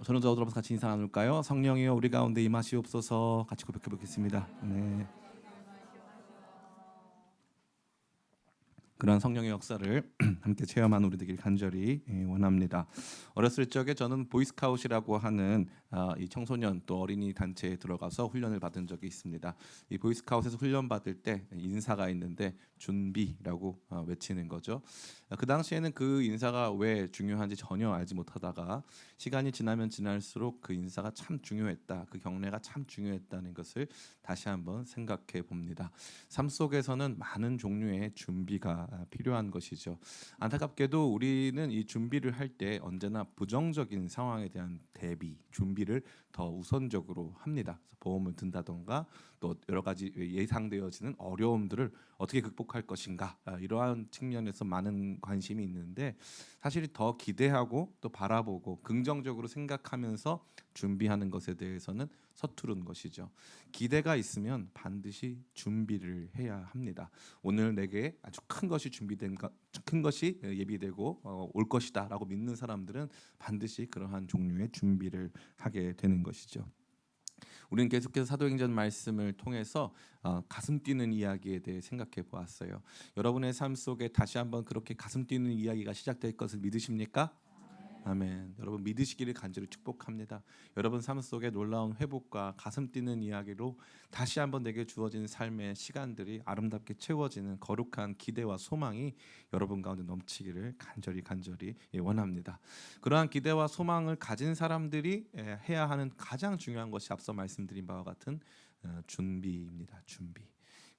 저는 저들어서 같이 인사 나눌까요? 성령이여 우리 가운데 임하시옵소서. 같이 고백해 보겠습니다. 네. 그런 성령의 역사를 함께 체험한 우리들이 간절히 원합니다. 어렸을 적에 저는 보이스카웃이라고 하는 이 청소년 또 어린이 단체에 들어가서 훈련을 받은 적이 있습니다. 이 보이스카웃에서 훈련 받을 때 인사가 있는데 준비라고 외치는 거죠. 그 당시에는 그 인사가 왜 중요한지 전혀 알지 못하다가 시간이 지나면 지날수록 그 인사가 참 중요했다, 그 경례가 참 중요했다는 것을 다시 한번 생각해 봅니다. 삶 속에서는 많은 종류의 준비가 필요한 것이죠. 안타깝게도 우리는 이 준비를 할 때 언제나 부정적인 상황에 대한 대비, 준비를 더 우선적으로 합니다. 보험을 든다던가 또 여러 가지 예상되어지는 어려움들을 어떻게 극복할 것인가, 이러한 측면에서 많은 관심이 있는데 사실 더 기대하고 또 바라보고 긍정적으로 생각하면서 준비하는 것에 대해서는 서투른 것이죠. 기대가 있으면 반드시 준비를 해야 합니다. 오늘 내게 아주 큰 것이 예비되고 올 것이다라고 믿는 사람들은 반드시 그러한 종류의 준비를 하게 되는 것이죠. 우리는 계속해서 사도행전 말씀을 통해서 가슴 뛰는 이야기에 대해 생각해 보았어요. 여러분의 삶 속에 다시 한번 그렇게 가슴 뛰는 이야기가 시작될 것을 믿으십니까? 아멘. 여러분 믿으시기를 간절히 축복합니다. 여러분 삶 속에 놀라운 회복과 가슴 뛰는 이야기로 다시 한번 내게 주어진 삶의 시간들이 아름답게 채워지는 거룩한 기대와 소망이 여러분 가운데 넘치기를 간절히 원합니다. 그러한 기대와 소망을 가진 사람들이 해야 하는 가장 중요한 것이 앞서 말씀드린 바와 같은 준비입니다. 준비.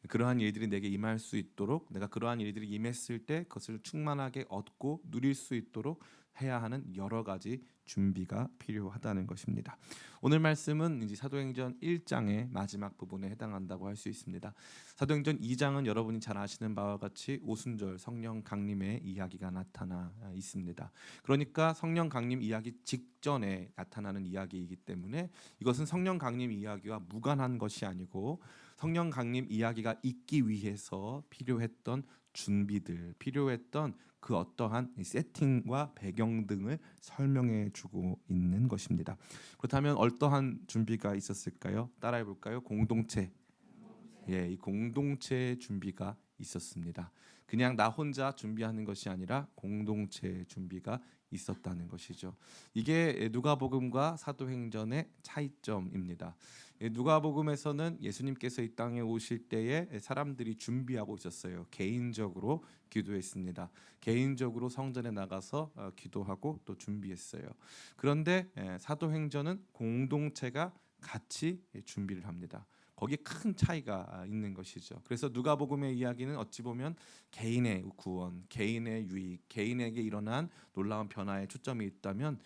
그러한 일들이 내게 임할 수 있도록, 내가 그러한 일들이 임했을 때 그것을 충만하게 얻고 누릴 수 있도록 해야 하는 여러 가지 준비가 필요하다는 것입니다. 오늘 말씀은 이제 사도행전 1장의 마지막 부분에 해당한다고 할 수 있습니다. 사도행전 2장은 여러분이 잘 아시는 바와 같이 오순절 성령 강림의 이야기가 나타나 있습니다. 그러니까 성령 강림 이야기 직전에 나타나는 이야기이기 때문에 이것은 성령 강림 이야기와 무관한 것이 아니고 성령 강림 이야기가 있기 위해서 필요했던 준비들, 필요했던 그 어떠한 세팅과 배경 등을 설명해 주고 있는 것입니다. 그렇다면 어떠한 준비가 있었을까요? 따라해 볼까요? 공동체. 예, 이 공동체 준비가 있었습니다. 그냥 나 혼자 준비하는 것이 아니라 공동체 준비가 있었다는 것이죠. 이게 누가복음과 사도행전의 차이점입니다. 누가복음에서는 예수님께서 이 땅에 오실 때에 사람들이 준비하고 있었어요. 개인적으로 기도했습니다. 개인적으로 성전에 나가서 기도하고 또 준비했어요. 그런데 사도행전은 공동체가 같이 준비를 합니다. 거기에 큰 차이가 있는 것이죠. 그래서 누가복음의 이야기는 어찌 보면 개인의 구원, 개인의 유익, 개인에게 일어난 놀라운 변화에 초점이 있다면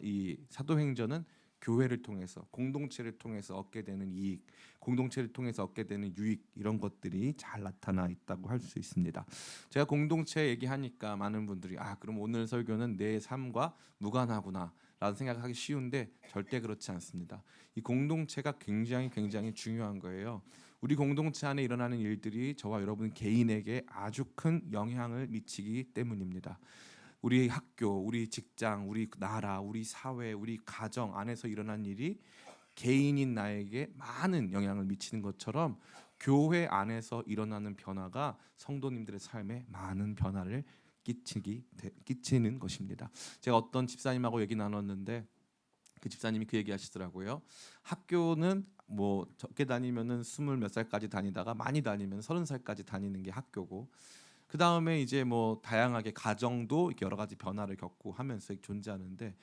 이 사도행전은 교회를 통해서, 공동체를 통해서 얻게 되는 이익, 공동체를 통해서 얻게 되는 유익, 이런 것들이 잘 나타나 있다고 할 수 있습니다. 제가 공동체 얘기하니까 많은 분들이 그럼 오늘 설교는 내 삶과 무관하구나 라는 생각하기 쉬운데 절대 그렇지 않습니다. 이 공동체가 굉장히 중요한 거예요. 우리 공동체 안에 일어나는 일들이 저와 여러분 개인에게 아주 큰 영향을 미치기 때문입니다. 우리 학교, 우리 직장, 우리 나라, 우리 사회, 우리 가정 안에서 일어난 일이 개인인 나에게 많은 영향을 미치는 것처럼 교회 안에서 일어나는 변화가 성도님들의 삶에 많은 변화를 끼치는 것입니다. 제가 어떤 집사님하고 얘기 나눴는데 그 집사님이 그 얘기 하시더라고요. 학교는 뭐 적게 다니면은 20몇 살까지 다니다가 많이 다니면 30살까지 다니는 게 학교고, 그 다음에 이제 뭐 다양하게 가정도 여러 가지 변화를 겪고 하면서 존재하는데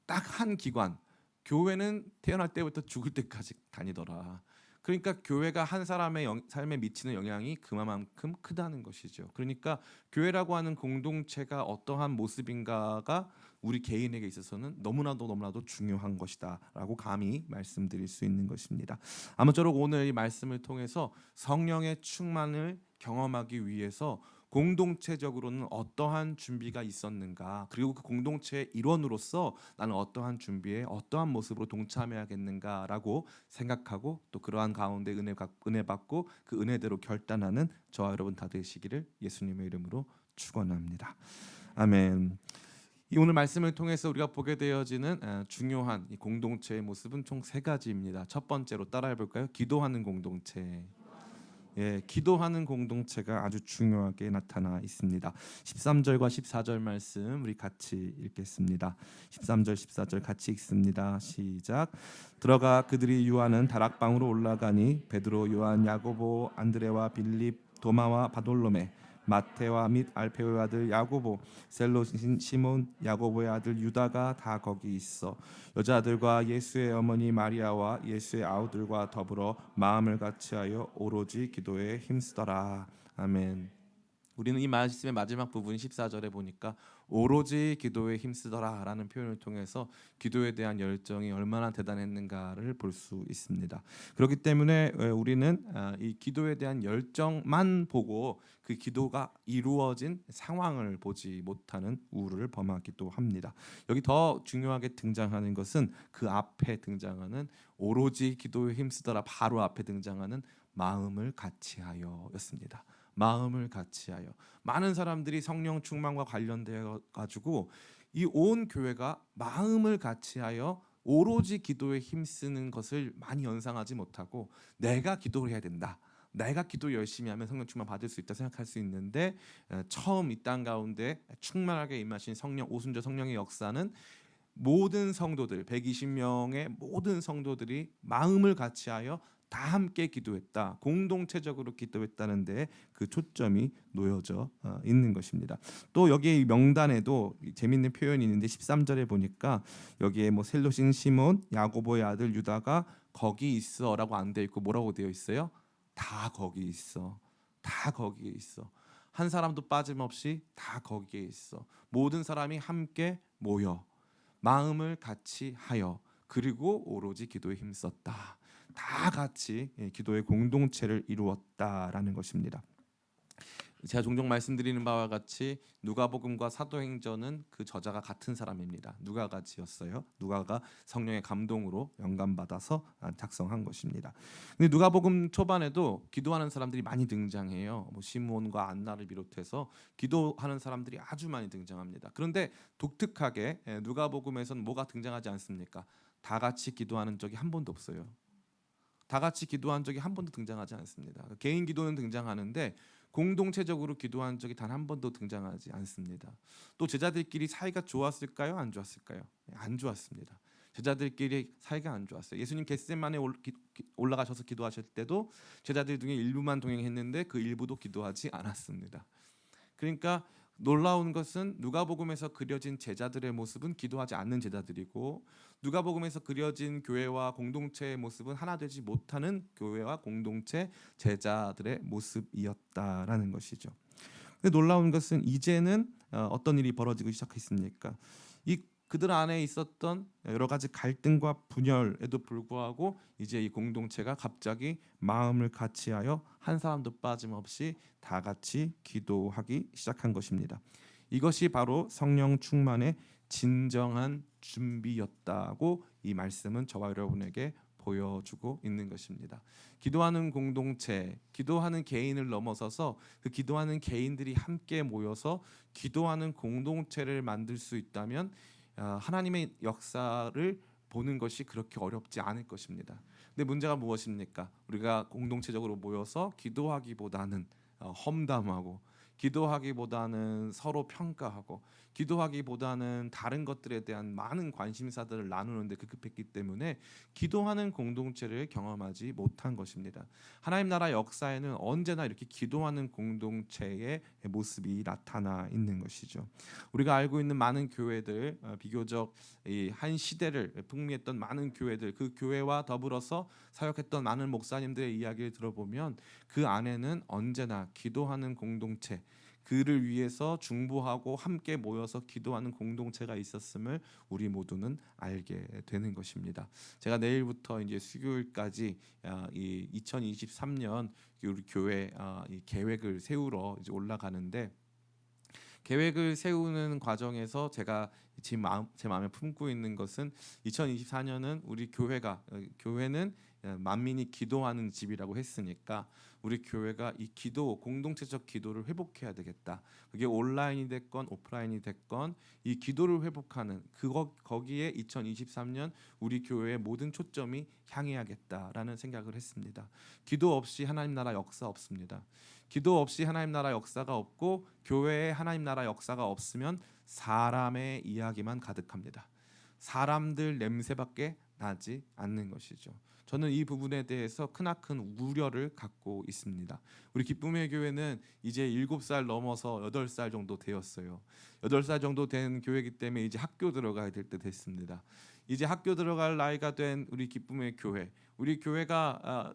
딱 한 기관, 교회는 태어날 때부터 죽을 때까지 다니더라. 그러니까 교회가 한 사람의 삶에 미치는 영향이 그만큼 크다는 것이죠. 그러니까 교회라고 하는 공동체가 어떠한 모습인가가 우리 개인에게 있어서는 너무나도 중요한 것이다라고 감히 말씀드릴 수 있는 것입니다. 아무쪼록 오늘 이 말씀을 통해서 성령의 충만을 경험하기 위해서 공동체적으로는 어떠한 준비가 있었는가, 그리고 그 공동체의 일원으로서 나는 어떠한 준비에 어떠한 모습으로 동참해야겠는가라고 생각하고 또 그러한 가운데 은혜 받고 그 은혜대로 결단하는 저와 여러분 다 되시기를 예수님의 이름으로 축원합니다. 아멘. 이 오늘 말씀을 통해서 우리가 보게 되어지는 중요한 이 공동체의 모습은 총 세 가지입니다. 첫 번째로 따라해 볼까요? 기도하는 공동체. 예, 기도하는 공동체가 아주 중요하게 나타나 있습니다. 13절과 14절 말씀 우리 같이 읽겠습니다. 13절 14절 같이 읽습니다. 시작. 들어가 그들이 유하는 다락방으로 올라가니 베드로, 요한, 야고보, 안드레와 빌립, 도마와 바돌로메, 마테와 및 알페오의 아들 야고보, 셀로신 시몬, 야고보의 아들 유다가 다 거기 있어 여자들과 예수의 어머니 마리아와 예수의 아우들과 더불어 마음을 같이하여 오로지 기도에 힘쓰더라. 아멘. 우리는 이 말씀의 마지막 부분 14절에 보니까 오로지 기도에 힘쓰더라라는 표현을 통해서 기도에 대한 열정이 얼마나 대단했는가를 볼 수 있습니다. 그렇기 때문에 우리는 이 기도에 대한 열정만 보고 그 기도가 이루어진 상황을 보지 못하는 우울을 범하기도 합니다. 여기 더 중요하게 등장하는 것은 그 앞에 등장하는 오로지 기도에 힘쓰더라 바로 앞에 등장하는 마음을 같이하여였습니다. 마음을 같이하여 많은 사람들이 성령 충만과 관련되어 가지고 이 온 교회가 마음을 같이하여 오로지 기도에 힘쓰는 것을 많이 연상하지 못하고 내가 기도를 해야 된다. 내가 기도 열심히 하면 성령 충만 받을 수 있다 생각할 수 있는데 처음 이 땅 가운데 충만하게 임하신 성령 오순절 성령의 역사는 모든 성도들 120명의 모든 성도들이 마음을 같이하여 다 함께 기도했다. 공동체적으로 기도했다는 데 그 초점이 놓여져 있는 것입니다. 또 여기에 명단에도 재미있는 표현이 있는데 13절에 보니까 여기에 뭐 셀로신 시몬, 야고보의 아들 유다가 거기 있어라고 안 돼 있고 뭐라고 되어 있어요? 다 거기 있어. 다 거기에 있어. 한 사람도 빠짐없이 다 거기에 있어. 모든 사람이 함께 모여 마음을 같이 하여 그리고 오로지 기도에 힘썼다. 다 같이 기도의 공동체를 이루었다라는 것입니다. 제가 종종 말씀드리는 바와 같이 누가복음과 사도행전은 그 저자가 같은 사람입니다. 누가가 지었어요. 누가가 성령의 감동으로 영감받아서 작성한 것입니다. 근데 누가복음 초반에도 기도하는 사람들이 많이 등장해요. 뭐 시므온과 안나를 비롯해서 기도하는 사람들이 아주 많이 등장합니다. 그런데 독특하게 누가복음에서는 뭐가 등장하지 않습니까? 다 같이 기도하는 적이 한 번도 없어요. 다 같이 기도한 적이 한 번도 등장하지 않습니다. 개인 기도는 등장하는데 공동체적으로 기도한 적이 단 한 번도 등장하지 않습니다. 또 제자들끼리 사이가 좋았을까요? 안 좋았을까요? 안 좋았습니다. 제자들끼리 사이가 안 좋았어요. 예수님 겟세마네 올라가셔서 기도하실 때도 제자들 중에 일부만 동행했는데 그 일부도 기도하지 않았습니다. 그러니까 놀라운 것은 누가복음에서 그려진 제자들의 모습은 기도하지 않는 제자들이고 누가복음에서 그려진 교회와 공동체의 모습은 하나 되지 못하는 교회와 공동체 제자들의 모습이었다라는 것이죠. 근데 놀라운 것은 이제는 어떤 일이 벌어지기 시작했습니까? 이 그들 안에 있었던 여러 가지 갈등과 분열에도 불구하고 이제 이 공동체가 갑자기 마음을 같이하여 한 사람도 빠짐없이 다 같이 기도하기 시작한 것입니다. 이것이 바로 성령 충만의 진정한 준비였다고 이 말씀은 저와 여러분에게 보여주고 있는 것입니다. 기도하는 공동체, 기도하는 개인을 넘어서서 그 기도하는 개인들이 함께 모여서 기도하는 공동체를 만들 수 있다면 하나님의 역사를 보는 것이 그렇게 어렵지 않을 것입니다. 근데 문제가 무엇입니까? 우리가 공동체적으로 모여서 기도하기보다는 험담하고 기도하기보다는 서로 평가하고 기도하기보다는 다른 것들에 대한 많은 관심사들을 나누는데 급급했기 때문에 기도하는 공동체를 경험하지 못한 것입니다. 하나님 나라 역사에는 언제나 이렇게 기도하는 공동체의 모습이 나타나 있는 것이죠. 우리가 알고 있는 많은 교회들 비교적 한 시대를 풍미했던 많은 교회들 그 교회와 더불어서 사역했던 많은 목사님들의 이야기를 들어보면 그 안에는 언제나 기도하는 공동체 그를 위해서 중보하고 함께 모여서 기도하는 공동체가 있었음을 우리 모두는 알게 되는 것입니다. 제가 내일부터 이제 수요일까지 이 2023년 우리 교회 이 계획을 세우러 이제 올라가는데 계획을 세우는 과정에서 제가 제 마음에 품고 있는 것은 2024년은 우리 교회는 만민이 기도하는 집이라고 했으니까 우리 교회가 이 기도, 공동체적 기도를 회복해야 되겠다. 그게 온라인이 됐건 오프라인이 됐건 이 기도를 회복하는 거기에 2023년 우리 교회의 모든 초점이 향해야겠다라는 생각을 했습니다. 기도 없이 하나님 나라 역사 없습니다. 기도 없이 하나님 나라 역사가 없고 교회에 하나님 나라 역사가 없으면 사람의 이야기만 가득합니다. 사람들 냄새밖에 나지 않는 것이죠. 저는 이 부분에 대해서 크나큰 우려를 갖고 있습니다. 우리 기쁨의 교회는 이제 7살 넘어서 8살 정도 되었어요. 8살 정도 된 교회이기 때문에 이제 학교 들어가야 될 때 됐습니다. 이제 학교 들어갈 나이가 된 우리 기쁨의 교회, 우리 교회가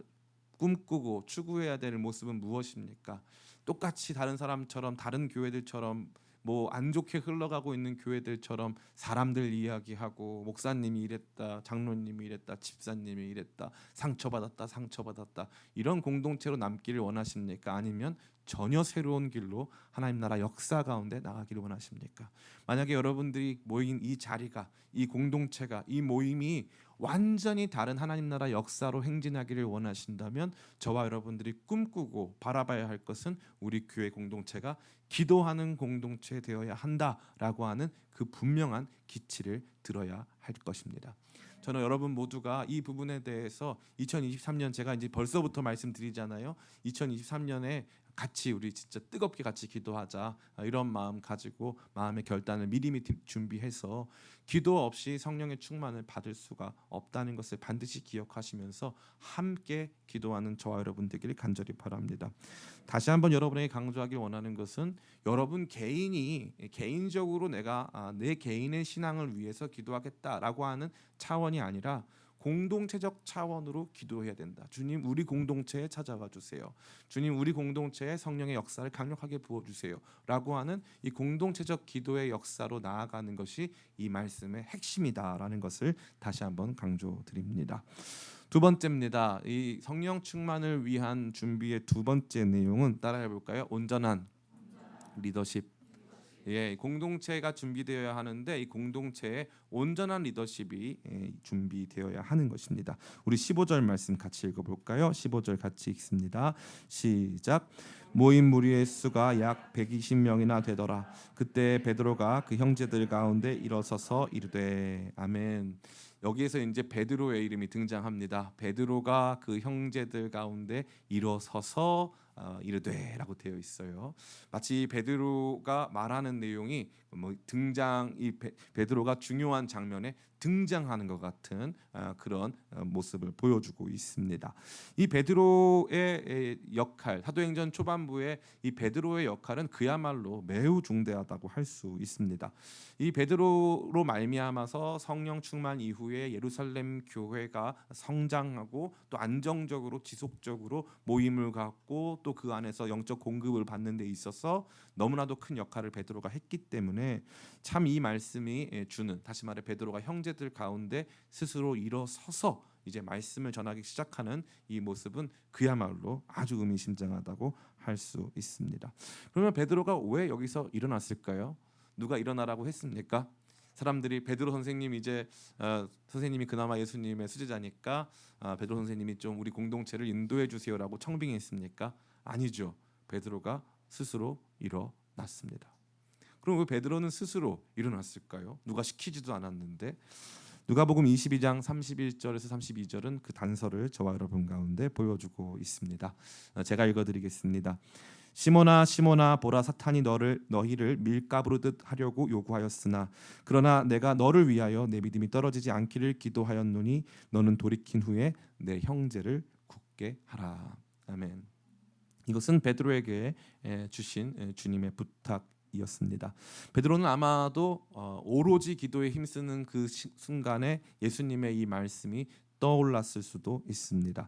꿈꾸고 추구해야 될 모습은 무엇입니까? 똑같이 다른 사람처럼 다른 교회들처럼 뭐 안 좋게 흘러가고 있는 교회들처럼 사람들 이야기하고 목사님이 이랬다, 장로님이 이랬다, 집사님이 이랬다, 상처받았다 이런 공동체로 남기를 원하십니까? 아니면 전혀 새로운 길로 하나님 나라 역사 가운데 나가기를 원하십니까? 만약에 여러분들이 모인 이 자리가, 이 공동체가, 이 모임이 완전히 다른 하나님 나라 역사로 행진하기를 원하신다면 저와 여러분들이 꿈꾸고 바라봐야 할 것은 우리 교회 공동체가 기도하는 공동체 되어야 한다라고 하는 그 분명한 기치를 들어야 할 것입니다. 저는 여러분 모두가 이 부분에 대해서 2023년 제가 이제 벌써부터 말씀드리잖아요. 2023년에 같이 우리 진짜 뜨겁게 같이 기도하자, 이런 마음 가지고 마음의 결단을 미리미리 준비해서 기도 없이 성령의 충만을 받을 수가 없다는 것을 반드시 기억하시면서 함께 기도하는 저와 여러분 되기를 간절히 바랍니다. 다시 한번 여러분에게 강조하길 원하는 것은 여러분 개인이 개인적으로 내가 내 개인의 신앙을 위해서 기도하겠다라고 하는 차원이 아니라 공동체적 차원으로 기도해야 된다. 주님, 우리 공동체에 찾아와 주세요. 주님, 우리 공동체에 성령의 역사를 강력하게 부어주세요 라고 하는 이 공동체적 기도의 역사로 나아가는 것이 이 말씀의 핵심이다라는 것을 다시 한번 강조드립니다. 두 번째입니다. 이 성령 충만을 위한 준비의 두 번째 내용은 따라해 볼까요? 온전한 리더십. 공동체가 준비되어야 하는데 이 공동체에 온전한 리더십이 준비되어야 하는 것입니다. 우리 15절 말씀 같이 읽어볼까요? 15절 같이 읽습니다. 시작. 모인 무리의 수가 약 120명이나 되더라. 그때 베드로가 그 형제들 가운데 일어서서 이르되. 아멘. 여기에서 이제 베드로의 이름이 등장합니다. 베드로가 그 형제들 가운데 일어서서 이르되라고 되어 있어요. 마치 베드로가 말하는 내용이 이 베드로가 중요한 장면에 등장하는 것 같은 그런 모습을 보여주고 있습니다. 이 베드로의 역할, 사도행전 초반부에 이 베드로의 역할은 그야말로 매우 중대하다고 할 수 있습니다. 이 베드로로 말미암아서 성령 충만 이후에 예루살렘 교회가 성장하고 또 안정적으로 지속적으로 모임을 갖고 또 그 안에서 영적 공급을 받는 데 있어서 너무나도 큰 역할을 베드로가 했기 때문에 참 이 말씀이 주는, 다시 말해 베드로가 형제들 가운데 스스로 일어서서 이제 말씀을 전하기 시작하는 이 모습은 그야말로 아주 의미심장하다고 할 수 있습니다. 그러면 베드로가 왜 여기서 일어났을까요? 누가 일어나라고 했습니까? 사람들이 베드로 선생님 이제 선생님이 그나마 예수님의 수제자니까 베드로 선생님이 좀 우리 공동체를 인도해 주세요라고 청빙했습니까? 아니죠. 베드로가 스스로 일어났습니다. 그럼 왜 베드로는 스스로 일어났을까요? 누가 시키지도 않았는데. 누가복음 22장 31절에서 32절은 그 단서를 저와 여러분 가운데 보여주고 있습니다. 제가 읽어드리겠습니다. 시몬아 시몬아 보라 사탄이 너희를 밀가부르듯 하려고 요구하였으나 그러나 내가 너를 위하여 내 믿음이 떨어지지 않기를 기도하였노니 너는 돌이킨 후에 내 형제를 굳게 하라. 아멘. 이것은 베드로에게 주신 주님의 부탁이었습니다. 베드로는 아마도 오로지 기도에 힘쓰는 그 순간에 예수님의 이 말씀이 떠올랐을 수도 있습니다.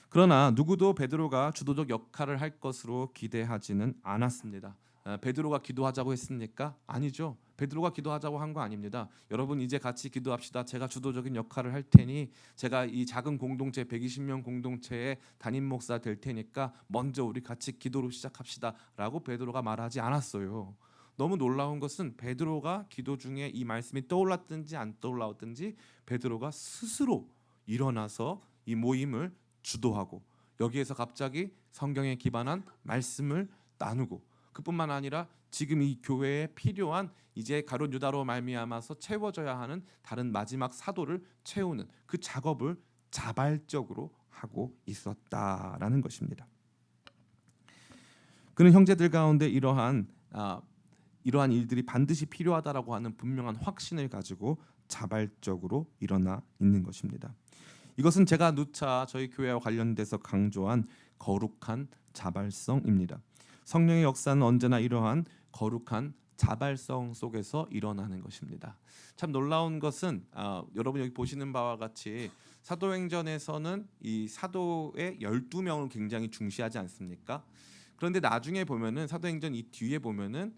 그러나 누구도 베드로가 주도적 역할을 할 것으로 기대하지는 않았습니다. 베드로가 기도하자고 했습니까? 아니죠. 베드로가 기도하자고 한 거 아닙니다. 여러분 이제 같이 기도합시다. 제가 주도적인 역할을 할 테니, 제가 이 작은 공동체 120명 공동체의 담임 목사 될 테니까 먼저 우리 같이 기도로 시작합시다 라고 베드로가 말하지 않았어요. 너무 놀라운 것은 베드로가 기도 중에 이 말씀이 떠올랐든지 안 떠올랐든지 베드로가 스스로 일어나서 이 모임을 주도하고 여기에서 갑자기 성경에 기반한 말씀을 나누고 그뿐만 아니라 지금 이 교회에 필요한 이제 가룟 유다로 말미암아서 채워져야 하는 다른 마지막 사도를 채우는 그 작업을 자발적으로 하고 있었다라는 것입니다. 그는 형제들 가운데 이러한 일들이 반드시 필요하다라고 하는 분명한 확신을 가지고 자발적으로 일어나 있는 것입니다. 이것은 제가 누차 저희 교회와 관련돼서 강조한 거룩한 자발성입니다. 성령의 역사는 언제나 이러한 거룩한 자발성 속에서 일어나는 것입니다. 참 놀라운 것은 여러분 여기 보시는 바와 같이 사도행전에서는 이 사도의 12명을 굉장히 중시하지 않습니까? 그런데 나중에 보면은 사도행전 이 뒤에 보면은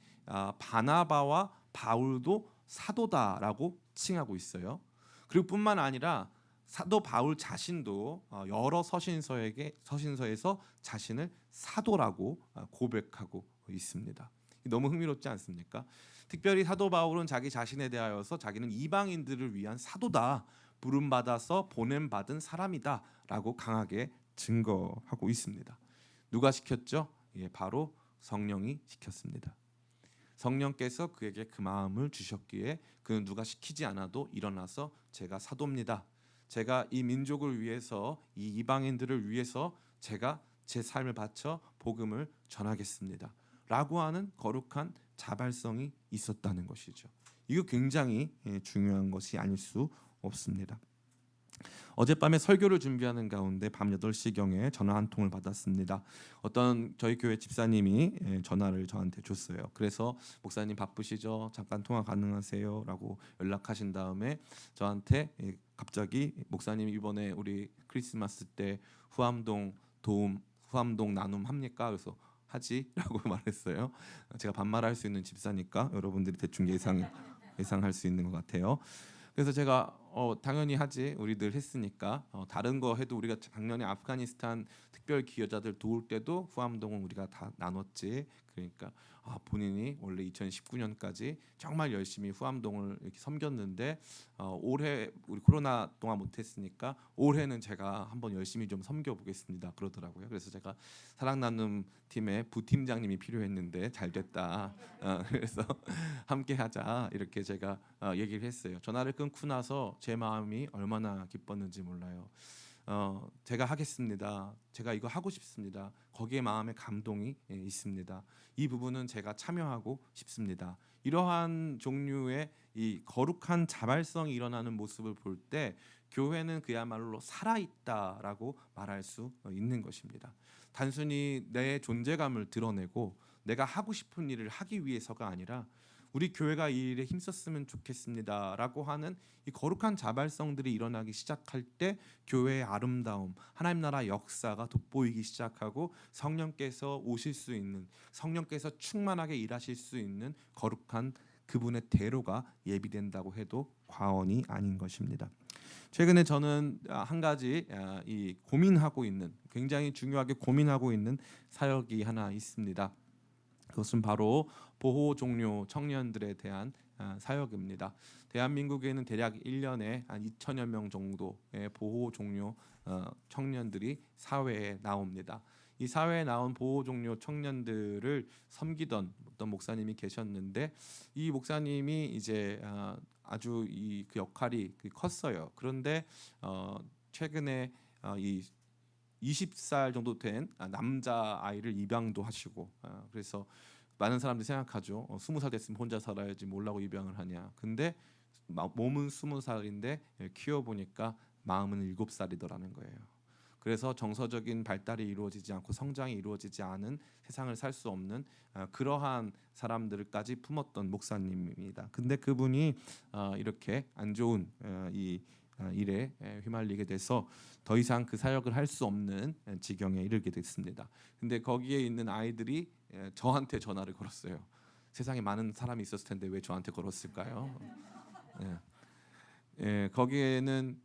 바나바와 바울도 사도다라고 칭하고 있어요. 그리고 뿐만 아니라 사도 바울 자신도 여러 서신서에서 자신을 사도라고 고백하고 있습니다. 너무 흥미롭지 않습니까? 특별히 사도 바울은 자기 자신에 대하여서 자기는 이방인들을 위한 사도다, 부름받아서 보냄받은 사람이다라고 강하게 증거하고 있습니다. 누가 시켰죠? 바로 성령이 시켰습니다. 성령께서 그에게 그 마음을 주셨기에 그는 누가 시키지 않아도 일어나서 제가 사도입니다. 제가 이 민족을 위해서 이 이방인들을 위해서 제가 제 삶을 바쳐 복음을 전하겠습니다. 라고 하는 거룩한 자발성이 있었다는 것이죠. 이거 굉장히 중요한 것이 아닐 수 없습니다. 어젯밤에 설교를 준비하는 가운데 밤 8시경에 전화 한 통을 받았습니다. 어떤 저희 교회 집사님이 전화를 저한테 줬어요. 그래서 목사님 바쁘시죠? 잠깐 통화 가능하세요? 라고 연락하신 다음에 저한테 갑자기 목사님 이번에 우리 크리스마스 때 후암동 나눔 합니까? 그래서 하지라고 말했어요. 제가 반말할 수 있는 집사니까 여러분들이 대충 예상할 수 있는 것 같아요. 그래서 제가 당연히 하지 우리들 했으니까 다른 거 해도 우리가 작년에 아프가니스탄 특별 기여자들 도울 때도 후암동은 우리가 다 나눴지. 그러니까 본인이 원래 2019년까지 정말 열심히 후암동을 이렇게 섬겼는데 올해 우리 코로나 동안 못했으니까 올해는 제가 한번 열심히 좀 섬겨보겠습니다 그러더라고요. 그래서 제가 사랑 나눔 팀의 부팀장님이 필요했는데 잘 됐다. 그래서 함께하자 이렇게 제가 얘기를 했어요. 전화를 끊고 나서 제 마음이 얼마나 기뻤는지 몰라요. 제가 하겠습니다. 제가 이거 하고 싶습니다. 거기에 마음에 감동이 있습니다. 이 부분은 제가 참여하고 싶습니다. 이러한 종류의 이 거룩한 자발성이 일어나는 모습을 볼 때 교회는 그야말로 살아있다라고 말할 수 있는 것입니다. 단순히 내 존재감을 드러내고 내가 하고 싶은 일을 하기 위해서가 아니라 우리 교회가 이 일에 힘썼으면 좋겠습니다라고 하는 이 거룩한 자발성들이 일어나기 시작할 때 교회의 아름다움, 하나님 나라 역사가 돋보이기 시작하고 성령께서 오실 수 있는, 성령께서 충만하게 일하실 수 있는 거룩한 그분의 대로가 예비된다고 해도 과언이 아닌 것입니다. 최근에 저는 한 가지 고민하고 있는, 굉장히 중요하게 고민하고 있는 사역이 하나 있습니다. 그것은 바로 보호 종료 청년들에 대한 사역입니다. 대한민국에는 대략 1년에 한 2천여 명 정도의 보호 종료 청년들이 사회에 나옵니다. 이 사회에 나온 보호 종료 청년들을 섬기던 어떤 목사님이 계셨는데 이 목사님이 이제 아주 그 역할이 컸어요. 그런데 최근에 이 20살 정도 된 남자 아이를 입양도 하시고 그래서 많은 사람들이 생각하죠. 20살 됐으면 혼자 살아야지 뭘라고 입양을 하냐. 근데 몸은 20살인데 키워보니까 마음은 7살이더라는 거예요. 그래서 정서적인 발달이 이루어지지 않고 성장이 이루어지지 않은 세상을 살 수 없는 그러한 사람들까지 품었던 목사님입니다. 근데 그분이 이렇게 안 좋은 이 일에 휘말리게 돼서 더 이상 그 사역을 할 수 없는 지경에 이르게 됐습니다. 근데 거기에 있는 아이들이 저한테 전화를 걸었어요. 세상에 많은 사람이 있었을 텐데 왜 저한테 걸었을까요? 거기에는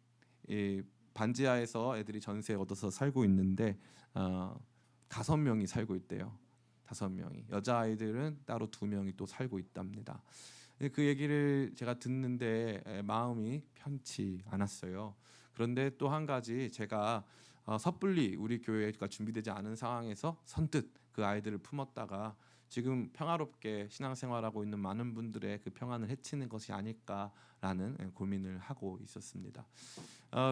반지하에서 애들이 전세 얻어서 살고 있는데 5명이 살고 있대요. 5명이 여자 아이들은 따로 2명이 또 살고 있답니다. 그 얘기를 제가 듣는데 마음이 편치 않았어요. 그런데 또 한 가지 제가 섣불리 우리 교회가 준비되지 않은 상황에서 선뜻 그 아이들을 품었다가 지금 평화롭게 신앙생활하고 있는 많은 분들의 그 평안을 해치는 것이 아닐까라는 고민을 하고 있었습니다.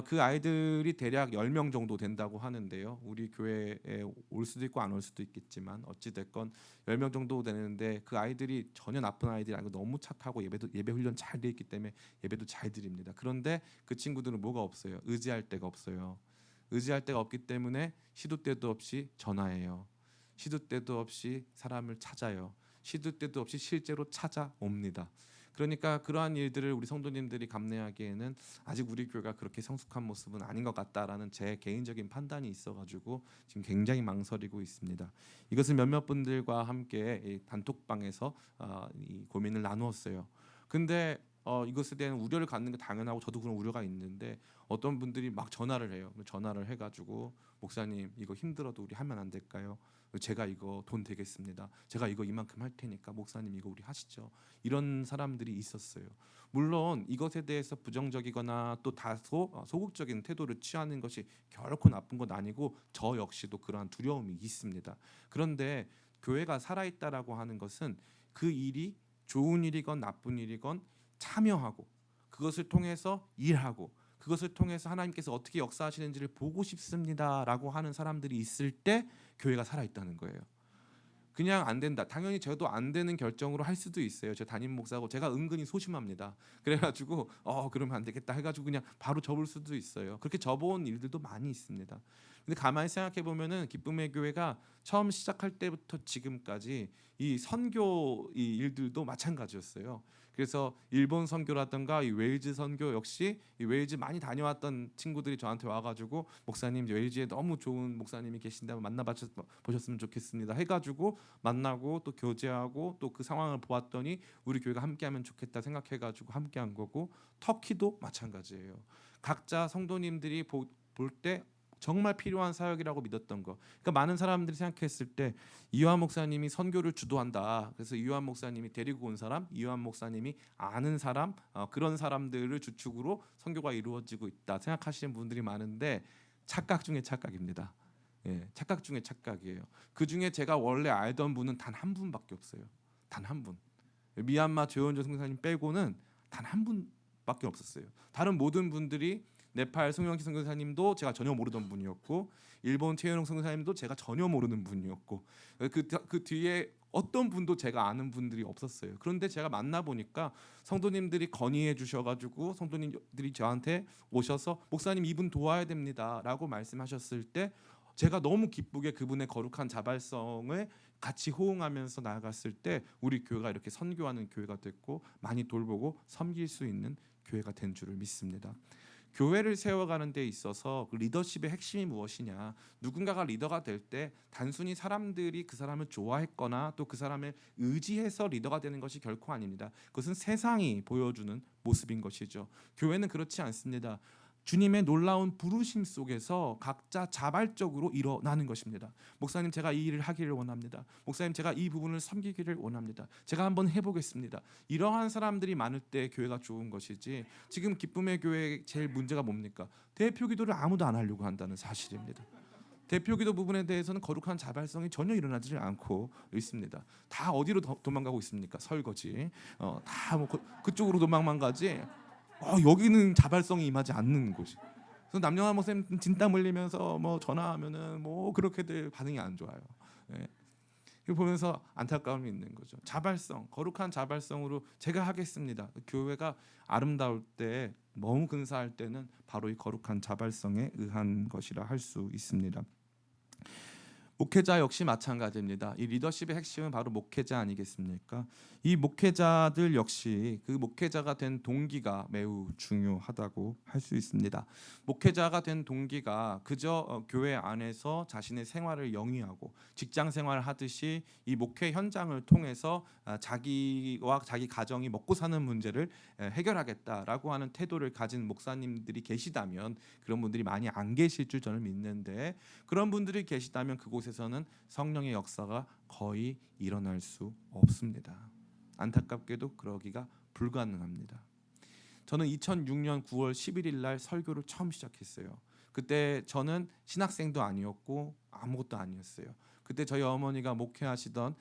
그 아이들이 대략 10명 정도 된다고 하는데요. 우리 교회에 올 수도 있고 안 올 수도 있겠지만 어찌 됐건 10명 정도 되는데 그 아이들이 전혀 나쁜 아이들이 아니고 너무 착하고 예배 훈련 잘 돼 있기 때문에 예배도 잘 드립니다. 그런데 그 친구들은 뭐가 없어요? 의지할 데가 없어요. 의지할 데가 없기 때문에 시도 때도 없이 전화해요. 시도 때도 없이 사람을 찾아요. 시도 때도 없이 실제로 찾아옵니다. 그러니까 그러한 일들을 우리 성도님들이 감내하기에는 아직 우리 교회가 그렇게 성숙한 모습은 아닌 것 같다라는 제 개인적인 판단이 있어가지고 지금 굉장히 망설이고 있습니다. 이것을 몇몇 분들과 함께 이 단톡방에서 이 고민을 나누었어요. 근데 이것에 대한 우려를 갖는 게 당연하고 저도 그런 우려가 있는데 어떤 분들이 막 전화를 해요. 전화를 해가지고 목사님 이거 힘들어도 우리 하면 안 될까요? 제가 이거 돈 되겠습니다. 제가 이거 이만큼 할 테니까 목사님 이거 우리 하시죠. 이런 사람들이 있었어요. 물론 이것에 대해서 부정적이거나 또 다소 소극적인 태도를 취하는 것이 결코 나쁜 건 아니고 저 역시도 그러한 두려움이 있습니다. 그런데 교회가 살아있다라고 하는 것은 그 일이 좋은 일이건 나쁜 일이건 참여하고 그것을 통해서 일하고 그것을 통해서 하나님께서 어떻게 역사하시는지를 보고 싶습니다라고 하는 사람들이 있을 때 교회가 살아있다는 거예요. 그냥 안 된다. 당연히 저도 안 되는 결정으로 할 수도 있어요. 제 담임 목사고 제가 은근히 소심합니다. 그래가지고 그러면 안 되겠다 해가지고 그냥 바로 접을 수도 있어요. 그렇게 접어온 일들도 많이 있습니다. 근데 가만히 생각해 보면은 기쁨의 교회가 처음 시작할 때부터 지금까지 이 선교 이 일들도 마찬가지였어요. 그래서 일본 선교라든가 이 웨일즈 선교 역시 이 웨일즈 많이 다녀왔던 친구들이 저한테 와가지고 목사님 웨일즈에 너무 좋은 목사님이 계신다면 만나보셨으면 좋겠습니다. 해가지고 만나고 또 교제하고 또 그 상황을 보았더니 우리 교회가 함께하면 좋겠다 생각해가지고 함께한 거고 터키도 마찬가지예요. 각자 성도님들이 볼 때 정말 필요한 사역이라고 믿었던 거. 그러니까 많은 사람들이 생각했을 때 이요한 목사님이 선교를 주도한다. 그래서 이요한 목사님이 데리고 온 사람, 이요한 목사님이 아는 사람, 그런 사람들을 주축으로 선교가 이루어지고 있다 생각하시는 분들이 많은데 착각 중에 착각입니다. 예, 착각 중에 착각이에요. 그 중에 제가 원래 알던 분은 단 한 분밖에 없어요. 단 한 분. 미얀마 조현조 선교사님 빼고는 단 한 분밖에 없었어요. 다른 모든 분들이 네팔 송영기 선교사님도 제가 전혀 모르던 분이었고 일본 최현웅 선교사님도 제가 전혀 모르는 분이었고 그 뒤에 어떤 분도 제가 아는 분들이 없었어요. 그런데 제가 만나 보니까 성도님들이 건의해 주셔가지고 성도님들이 저한테 오셔서 목사님 이분 도와야 됩니다라고 말씀하셨을 때 제가 너무 기쁘게 그분의 거룩한 자발성을 같이 호응하면서 나아갔을 때 우리 교회가 이렇게 선교하는 교회가 됐고 많이 돌보고 섬길 수 있는 교회가 된 줄을 믿습니다. 교회를 세워가는 데 있어서 그 리더십의 핵심이 무엇이냐? 누군가가 리더가 될 때 단순히 사람들이 그 사람을 좋아했거나 또 그 사람을 의지해서 리더가 되는 것이 결코 아닙니다. 그것은 세상이 보여주는 모습인 것이죠. 교회는 그렇지 않습니다. 주님의 놀라운 부르심 속에서 각자 자발적으로 일어나는 것입니다. 목사님 제가 이 일을 하기를 원합니다. 목사님 제가 이 부분을 섬기기를 원합니다. 제가 한번 해보겠습니다. 이러한 사람들이 많을 때 교회가 좋은 것이지 지금 기쁨의 교회의 제일 문제가 뭡니까? 대표 기도를 아무도 안 하려고 한다는 사실입니다. 대표 기도 부분에 대해서는 거룩한 자발성이 전혀 일어나지 않고 있습니다. 다 어디로 도망가고 있습니까? 설거지. 다뭐 그쪽으로 도망만 가지. 여기는 자발성이 임하지 않는 곳이. 그래서 남녀한 목사님 진땀 흘리면서 뭐 전화하면은 뭐 그렇게들 반응이 안 좋아요. 예. 이거 보면서 안타까움이 있는 거죠. 자발성, 거룩한 자발성으로 제가 하겠습니다. 교회가 아름다울 때, 너무 근사할 때는 바로 이 거룩한 자발성에 의한 것이라 할 수 있습니다. 목회자 역시 마찬가지입니다. 이 리더십의 핵심은 바로 목회자 아니겠습니까? 이 목회자들 역시 그 목회자가 된 동기가 매우 중요하다고 할 수 있습니다. 목회자가 된 동기가 그저 교회 안에서 자신의 생활을 영위하고 직장 생활을 하듯이 이 목회 현장을 통해서 자기와 자기 가정이 먹고 사는 문제를 해결하겠다라고 하는 태도를 가진 목사님들이 계시다면 그런 분들이 많이 안 계실 줄 저는 믿는데 그런 분들이 계시다면 그곳에서는 성령의 역사가 거의 일어날 수 없습니다. 안타깝게도 그러기가 불가능합니다. 저는 2006년 9월 11일 날 설교를 처음 시작했어요. 그때 저는 신학생도 아니었고 아무것도 아니었어요. 그때 저희 어머니가 목회하시던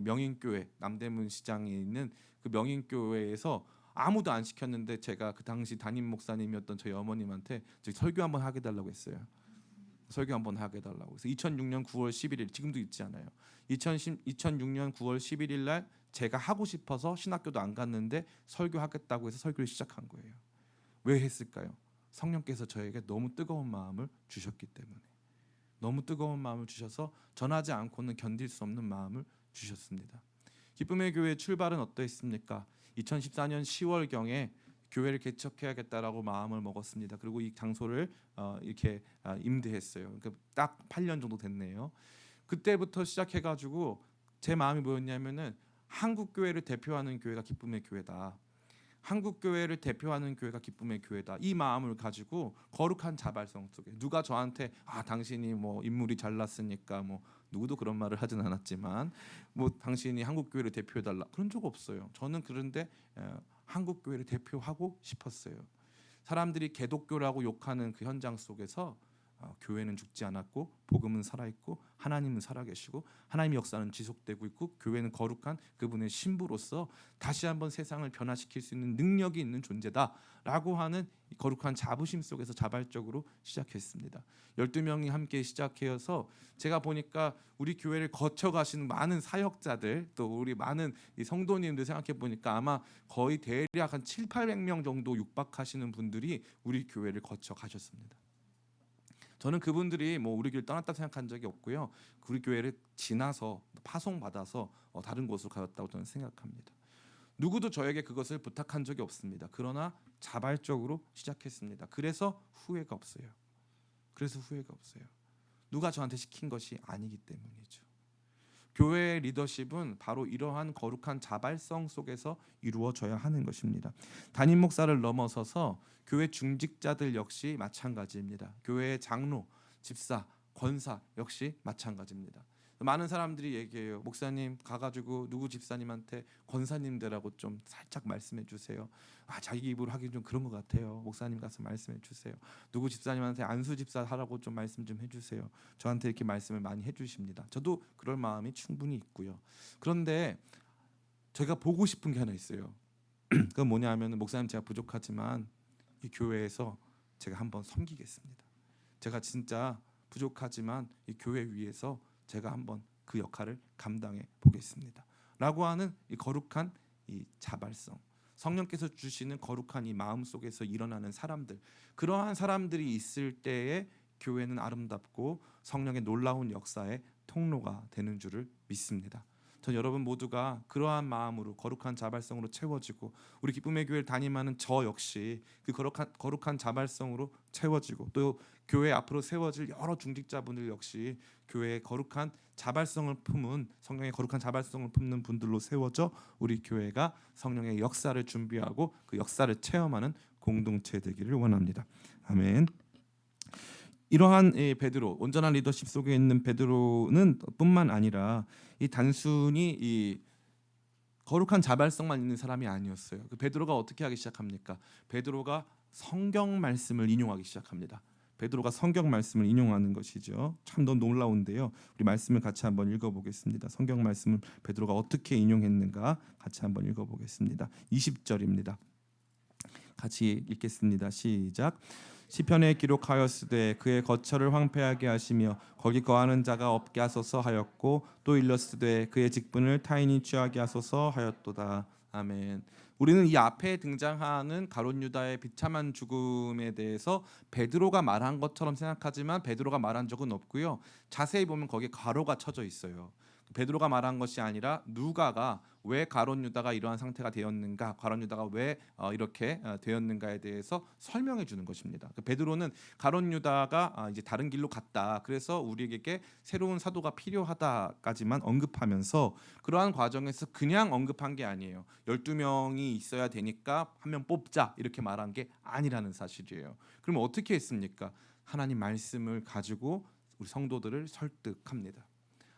명인교회 남대문 시장에 있는 그 명인교회에서 아무도 안 시켰는데 제가 그 당시 담임 목사님이었던 저희 어머님한테 설교 한번 하게 달라고 했어요. 설교 한번 하게 달라고. 그래서 2006년 9월 11일 지금도 있지 않아요. 2006년 9월 11일 날 제가 하고 싶어서 신학교도 안 갔는데 설교하겠다고 해서 설교를 시작한 거예요. 왜 했을까요? 성령께서 저에게 너무 뜨거운 마음을 주셨기 때문에. 너무 뜨거운 마음을 주셔서 전하지 않고는 견딜 수 없는 마음을 주셨습니다. 기쁨의 교회 출발은 어떠했습니까? 2014년 10월경에 교회를 개척해야겠다라고 마음을 먹었습니다. 그리고 이 장소를 이렇게 임대했어요. 그러니까 딱 8년 정도 됐네요. 그때부터 시작해가지고 제 마음이 뭐였냐면은 한국 교회를 대표하는 교회가 기쁨의 교회다. 한국 교회를 대표하는 교회가 기쁨의 교회다. 이 마음을 가지고 거룩한 자발성 속에 누가 저한테 당신이 뭐 인물이 잘났으니까 뭐 누구도 그런 말을 하진 않았지만 뭐 당신이 한국 교회를 대표해 달라 그런 적 없어요. 저는 그런데 한국 교회를 대표하고 싶었어요. 사람들이 개독교라고 욕하는 그 현장 속에서 교회는 죽지 않았고 복음은 살아있고 하나님은 살아계시고 하나님의 역사는 지속되고 있고 교회는 거룩한 그분의 신부로서 다시 한번 세상을 변화시킬 수 있는 능력이 있는 존재다라고 하는 거룩한 자부심 속에서 자발적으로 시작했습니다. 12명이 함께 시작해서 제가 보니까 우리 교회를 거쳐가시는 많은 사역자들 또 우리 많은 이 성도님들 생각해 보니까 아마 거의 대략 한 700~800명 정도 육박하시는 분들이 우리 교회를 거쳐 가셨습니다. 저는 그분들이 뭐 우리 교회를 떠났다 생각한 적이 없고요. 우리 교회를 지나서 파송받아서 다른 곳으로 가셨다고 저는 생각합니다. 누구도 저에게 그것을 부탁한 적이 없습니다. 그러나 자발적으로 시작했습니다. 그래서 후회가 없어요. 누가 저한테 시킨 것이 아니기 때문이죠. 교회의 리더십은 바로 이러한 거룩한 자발성 속에서 이루어져야 하는 것입니다. 담임 목사를 넘어서서 교회 중직자들 역시 마찬가지입니다. 교회의 장로, 집사, 권사 역시 마찬가지입니다. 많은 사람들이 얘기해요. 목사님 가가지고 누구 집사님한테 권사님 되라고 좀 살짝 말씀해 주세요. 자기 입으로 하기 좀 그런 것 같아요. 목사님 가서 말씀해 주세요. 누구 집사님한테 안수 집사 하라고 좀 말씀 좀 해주세요. 저한테 이렇게 말씀을 많이 해주십니다. 저도 그럴 마음이 충분히 있고요. 그런데 제가 보고 싶은 게 하나 있어요. 그건 뭐냐 하면 목사님 제가 부족하지만 이 교회에서 제가 한번 섬기겠습니다. 제가 진짜 부족하지만 이 교회 위에서 제가 한번 그 역할을 감당해 보겠습니다. 라고 하는 이 거룩한 이 자발성, 성령께서 주시는 거룩한 이 마음 속에서 일어나는 사람들, 그러한 사람들이 있을 때에 교회는 아름답고 성령의 놀라운 역사의 통로가 되는 줄을 믿습니다. 전 여러분 모두가 그러한 마음으로 거룩한 자발성으로 채워지고 우리 기쁨의 교회를 담임하는 저 역시 그 거룩한 자발성으로 채워지고 또 교회 앞으로 세워질 여러 중직자분들 역시 교회의 거룩한 자발성을 품은 성령의 거룩한 자발성을 품는 분들로 세워져 우리 교회가 성령의 역사를 준비하고 그 역사를 체험하는 공동체 되기를 원합니다. 아멘. 이러한 베드로, 온전한 리더십 속에 있는 베드로는 뿐만 아니라 이 단순히 이 거룩한 자발성만 있는 사람이 아니었어요. 그 베드로가 어떻게 하기 시작합니까? 베드로가 성경 말씀을 인용하기 시작합니다. 베드로가 성경 말씀을 인용하는 것이죠. 참 너무 놀라운데요. 우리 말씀을 같이 한번 읽어보겠습니다. 성경 말씀을 베드로가 어떻게 인용했는가 같이 한번 읽어보겠습니다. 20절입니다. 같이 읽겠습니다. 시작. 시편에 기록하였으되 그의 거처를 황폐하게 하시며 거기 거하는 자가 없게 하소서 하였고 또 일렀으되 그의 직분을 타인이 취하게 하소서 하였도다. 아멘. 우리는 이 앞에 등장하는 가룟 유다의 비참한 죽음에 대해서 베드로가 말한 것처럼 생각하지만 베드로가 말한 적은 없고요. 자세히 보면 거기에 가로가 쳐져 있어요. 베드로가 말한 것이 아니라 누가가 왜 가룟 유다가 이러한 상태가 되었는가, 가룟 유다가 왜 이렇게 되었는가에 대해서 설명해 주는 것입니다. 베드로는 가룟 유다가 이제 다른 길로 갔다. 그래서 우리에게 새로운 사도가 필요하다까지만 언급하면서 그러한 과정에서 그냥 언급한 게 아니에요. 12명이 있어야 되니까 한 명 뽑자 이렇게 말한 게 아니라는 사실이에요. 그럼 어떻게 했습니까? 하나님 말씀을 가지고 우리 성도들을 설득합니다.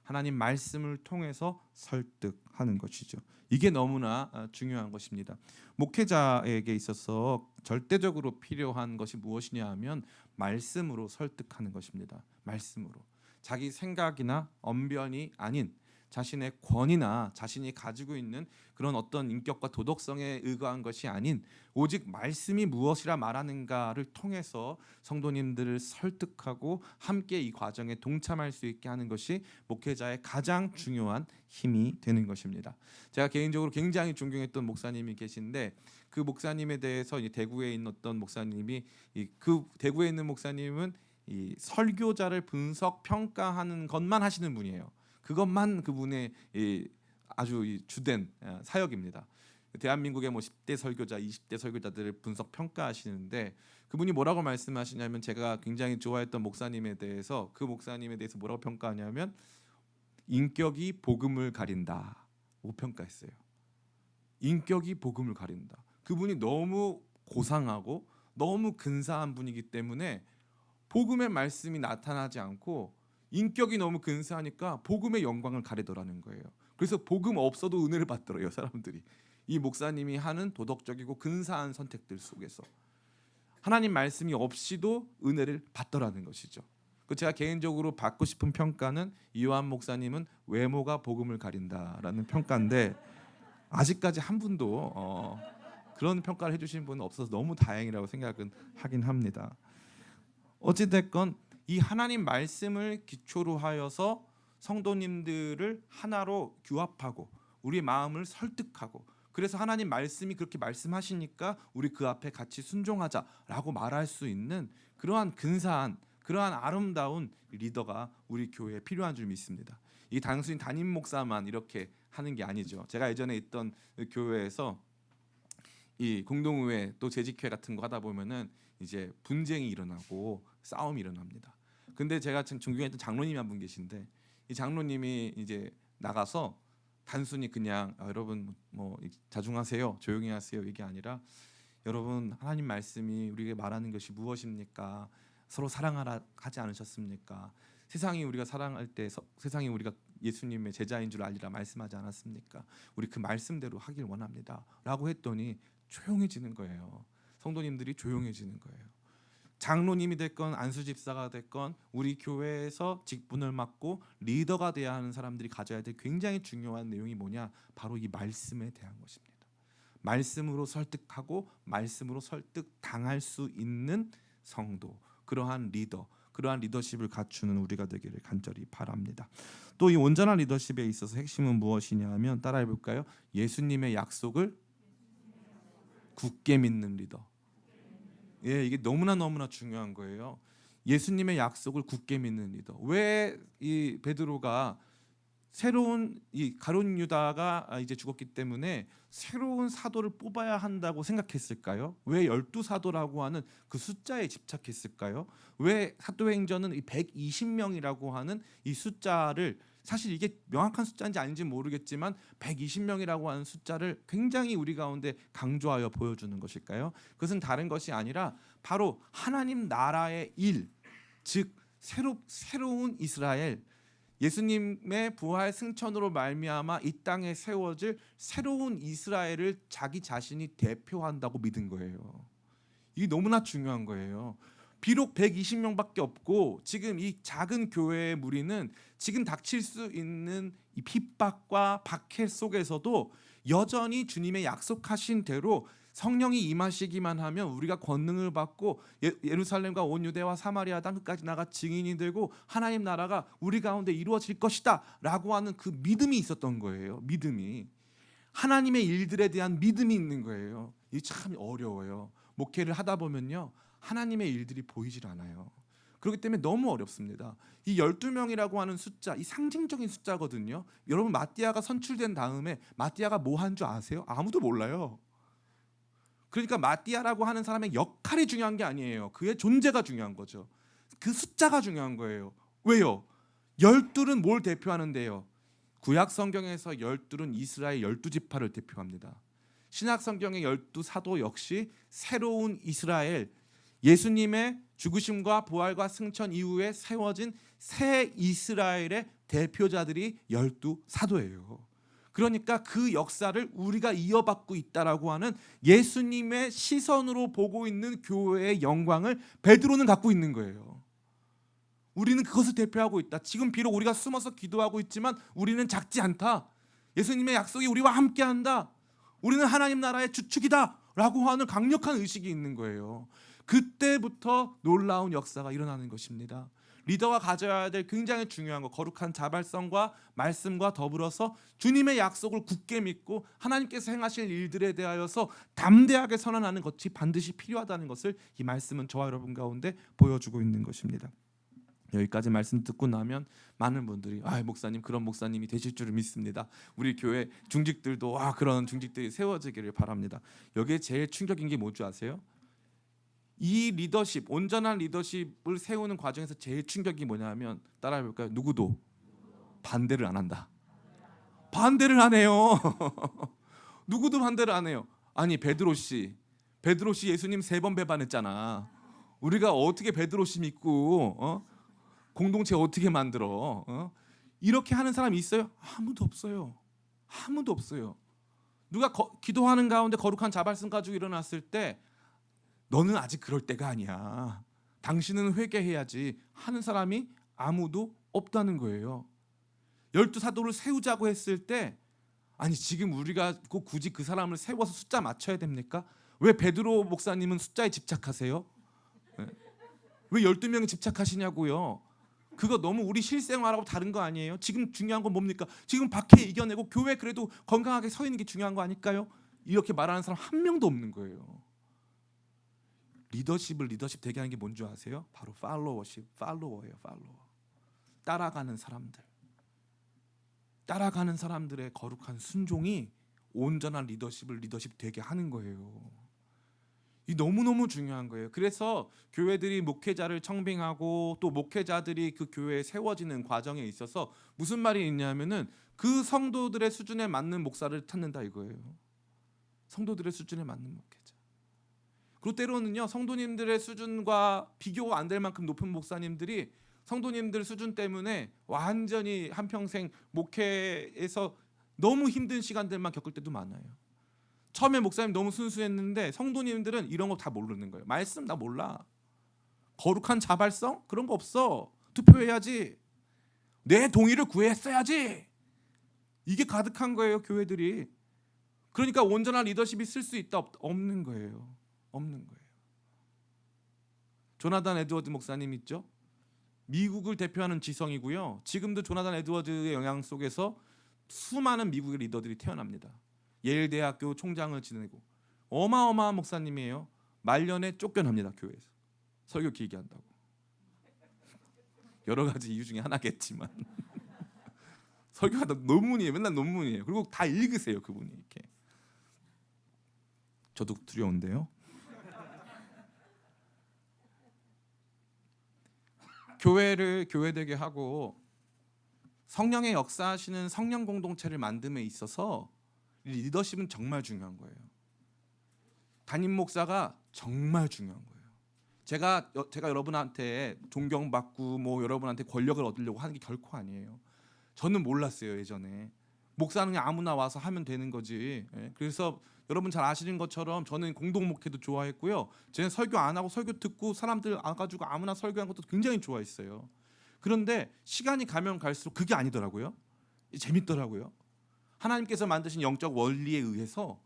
하나님 말씀을 통해서 설득하는 것이죠. 이게 너무나 중요한 것입니다. 목회자에게 있어서 절대적으로 필요한 것이 무엇이냐 하면 말씀으로 설득하는 것입니다. 말씀으로. 자기 생각이나 언변이 아닌 자신의 권위나 자신이 가지고 있는 그런 어떤 인격과 도덕성에 의거한 것이 아닌 오직 말씀이 무엇이라 말하는가를 통해서 성도님들을 설득하고 함께 이 과정에 동참할 수 있게 하는 것이 목회자의 가장 중요한 힘이 되는 것입니다. 제가 개인적으로 굉장히 존경했던 목사님이 계신데 그 목사님에 대해서 대구에 있는 어떤 목사님이 그 대구에 있는 목사님은 이 설교자를 분석 평가하는 것만 하시는 분이에요. 그것만 그분의 아주 주된 사역입니다. 대한민국의 10대 설교자, 20대 설교자들을 분석 평가하시는데 그분이 뭐라고 말씀하시냐면 제가 굉장히 좋아했던 목사님에 대해서 그 목사님에 대해서 뭐라고 평가하냐면 인격이 복음을 가린다고 평가했어요. 인격이 복음을 가린다. 그분이 너무 고상하고 너무 근사한 분이기 때문에 복음의 말씀이 나타나지 않고 인격이 너무 근사하니까 복음의 영광을 가리더라는 거예요. 그래서 복음 없어도 은혜를 받더래요, 사람들이. 이 목사님이 하는 도덕적이고 근사한 선택들 속에서 하나님 말씀이 없이도 은혜를 받더라는 것이죠. 제가 개인적으로 받고 싶은 평가는 이요한 목사님은 외모가 복음을 가린다라는 평가인데 아직까지 한 분도 그런 평가를 해주신 분은 없어서 너무 다행이라고 생각은 하긴 합니다. 어찌됐건 이 하나님 말씀을 기초로 하여서 성도님들을 하나로 규합하고 우리 마음을 설득하고 그래서 하나님 말씀이 그렇게 말씀하시니까 우리 그 앞에 같이 순종하자라고 말할 수 있는 그러한 근사한 그러한 아름다운 리더가 우리 교회에 필요한 줄 믿습니다. 이 단순히 담임 목사만 이렇게 하는 게 아니죠. 제가 예전에 있던 교회에서 이 공동의회 또 재직회 같은 거 하다 보면은 이제 분쟁이 일어나고 싸움이 일어납니다. 근데 제가 존경했던 장로님이 한 분 계신데 이 장로님이 이제 나가서 단순히 그냥 여러분 뭐 자중하세요, 조용히 하세요 이게 아니라 여러분 하나님 말씀이 우리에게 말하는 것이 무엇입니까? 서로 사랑하라 하지 않으셨습니까? 세상이 우리가 사랑할 때 세상이 우리가 예수님의 제자인 줄 알리라 말씀하지 않았습니까? 우리 그 말씀대로 하길 원합니다. 라고 했더니 조용해지는 거예요. 성도님들이 조용해지는 거예요. 장로님이 됐건 안수집사가 됐건 우리 교회에서 직분을 맡고 리더가 돼야 하는 사람들이 가져야 될 굉장히 중요한 내용이 뭐냐? 바로 이 말씀에 대한 것입니다. 말씀으로 설득하고 말씀으로 설득당할 수 있는 성도, 그러한 리더, 그러한 리더십을 갖추는 우리가 되기를 간절히 바랍니다. 또 이 온전한 리더십에 있어서 핵심은 무엇이냐 하면 따라해 볼까요? 예수님의 약속을 굳게 믿는 리더. 이게 너무나 중요한 거예요. 예수님의 약속을 굳게 믿는 리더. 왜 이 베드로가 새로운 이 가룟 유다가 이제 죽었기 때문에 새로운 사도를 뽑아야 한다고 생각했을까요? 왜 12사도라고 하는 그 숫자에 집착했을까요? 왜 사도행전은 이 120명이라고 하는 이 숫자를 사실 이게 명확한 숫자인지 아닌지 모르겠지만 120명이라고 하는 숫자를 굉장히 우리 가운데 강조하여 보여주는 것일까요? 그것은 다른 것이 아니라 바로 하나님 나라의 일, 즉 새로운 이스라엘, 예수님의 부활 승천으로 말미암아 이 땅에 세워질 새로운 이스라엘을 자기 자신이 대표한다고 믿은 거예요. 이게 너무나 중요한 거예요. 비록 120명밖에 없고 지금 이 작은 교회의 무리는 지금 닥칠 수 있는 이 핍박과 박해 속에서도 여전히 주님의 약속하신 대로 성령이 임하시기만 하면 우리가 권능을 받고 예루살렘과 온 유대와 사마리아 땅 끝까지 나가 증인이 되고 하나님 나라가 우리 가운데 이루어질 것이다 라고 하는 그 믿음이 있었던 거예요. 믿음이. 하나님의 일들에 대한 믿음이 있는 거예요. 이게 참 어려워요. 목회를 하다 보면요 하나님의 일들이 보이질 않아요. 그렇기 때문에 너무 어렵습니다. 이 12명이라고 하는 숫자, 이 상징적인 숫자거든요. 여러분 마띠아가 선출된 다음에 마띠아가 뭐 한 줄 아세요? 아무도 몰라요. 그러니까 마띠아라고 하는 사람의 역할이 중요한 게 아니에요. 그의 존재가 중요한 거죠. 그 숫자가 중요한 거예요. 왜요? 12는 뭘 대표하는데요? 구약 성경에서 12는 이스라엘 12지파를 대표합니다. 신약 성경의 12사도 역시 새로운 이스라엘, 예수님의 죽으심과 부활과 승천 이후에 세워진 새 이스라엘의 대표자들이 12사도예요. 그러니까 그 역사를 우리가 이어받고 있다라고 하는 예수님의 시선으로 보고 있는 교회의 영광을 베드로는 갖고 있는 거예요. 우리는 그것을 대표하고 있다. 지금 비록 우리가 숨어서 기도하고 있지만 우리는 작지 않다. 예수님의 약속이 우리와 함께한다. 우리는 하나님 나라의 주축이다 라고 하는 강력한 의식이 있는 거예요. 그때부터 놀라운 역사가 일어나는 것입니다. 리더가 가져야 될 굉장히 중요한 거, 거룩한 자발성과 말씀과 더불어서 주님의 약속을 굳게 믿고 하나님께서 행하실 일들에 대하여서 담대하게 선언하는 것이 반드시 필요하다는 것을 이 말씀은 저와 여러분 가운데 보여주고 있는 것입니다. 여기까지 말씀 듣고 나면 많은 분들이 목사님 그런 목사님이 되실 줄을 믿습니다. 우리 교회 중직들도 그런 중직들이 세워지기를 바랍니다. 여기에 제일 충격인 게 뭔지 아세요? 이 리더십, 온전한 리더십을 세우는 과정에서 제일 충격이 뭐냐면 따라해볼까요? 누구도 반대를 안 한다. 반대를 안 해요. 누구도 반대를 안 해요. 아니 베드로 씨 예수님 3번 배반했잖아. 우리가 어떻게 베드로 씨 믿고 공동체 어떻게 만들어? 이렇게 하는 사람이 있어요? 아무도 없어요. 아무도 없어요. 누가 기도하는 가운데 거룩한 자발성 가지고 일어났을 때 너는 아직 그럴 때가 아니야. 당신은 회개해야지 하는 사람이 아무도 없다는 거예요. 12사도를 세우자고 했을 때 아니 지금 우리가 꼭 굳이 그 사람을 세워서 숫자 맞춰야 됩니까? 왜 베드로 목사님은 숫자에 집착하세요? 왜 12명에 집착하시냐고요? 그거 너무 우리 실생활하고 다른 거 아니에요? 지금 중요한 건 뭡니까? 지금 박해 이겨내고 교회 그래도 건강하게 서 있는 게 중요한 거 아닐까요? 이렇게 말하는 사람 한 명도 없는 거예요. 리더십을 리더십 되게 하는 게 뭔지 아세요? 바로 팔로워예요. 따라가는 사람들의 거룩한 순종이 온전한 리더십을 리더십 되게 하는 거예요. 이 너무너무 중요한 거예요. 그래서 교회들이 목회자를 청빙하고 또 목회자들이 그 교회에 세워지는 과정에 있어서 무슨 말이 있냐면은 그 성도들의 수준에 맞는 목사를 찾는다 이거예요. 성도들의 수준에 맞는 목회자. 그리고 때로는요 성도님들의 수준과 비교가 안 될 만큼 높은 목사님들이 성도님들 수준 때문에 완전히 한평생 목회에서 너무 힘든 시간들만 겪을 때도 많아요. 처음에 목사님 너무 순수했는데 성도님들은 이런 거 다 모르는 거예요. 말씀 나 몰라. 거룩한 자발성? 그런 거 없어. 투표해야지. 내 동의를 구했어야지. 이게 가득한 거예요 교회들이. 그러니까 온전한 리더십이 쓸 수 있다 없는 거예요. 없는 거예요. 조나단 에드워드 목사님 있죠? 미국을 대표하는 지성이고요. 지금도 조나단 에드워드의 영향 속에서 수많은 미국의 리더들이 태어납니다. 예일 대학교 총장을 지내고 어마어마한 목사님이에요. 말년에 쫓겨납니다. 교회에서. 설교 길게 한다고. 여러 가지 이유 중에 하나겠지만 설교하다 논문이에요. 맨날 논문이에요. 그리고 다 읽으세요. 그분이 이렇게. 저도 두려운데요. 교회를 교회되게 하고 성령의 역사하시는 성령 공동체를 만듦에 있어서 리더십은 정말 중요한 거예요. 담임 목사가 정말 중요한 거예요. 제가 여러분한테 존경받고 여러분한테 권력을 얻으려고 하는 게 결코 아니에요. 저는 몰랐어요 예전에. 목사는 그냥 아무나 와서 하면 되는 거지. 그래서 여러분 잘 아시는 것처럼 저는 공동 목회도 좋아했고요. 저는 설교 안 하고 설교 듣고 사람들 와가지고 아무나 설교한 것도 굉장히 좋아했어요. 그런데 시간이 가면 갈수록 그게 아니더라고요. 재밌더라고요. 하나님께서 만드신 영적 원리에 의해서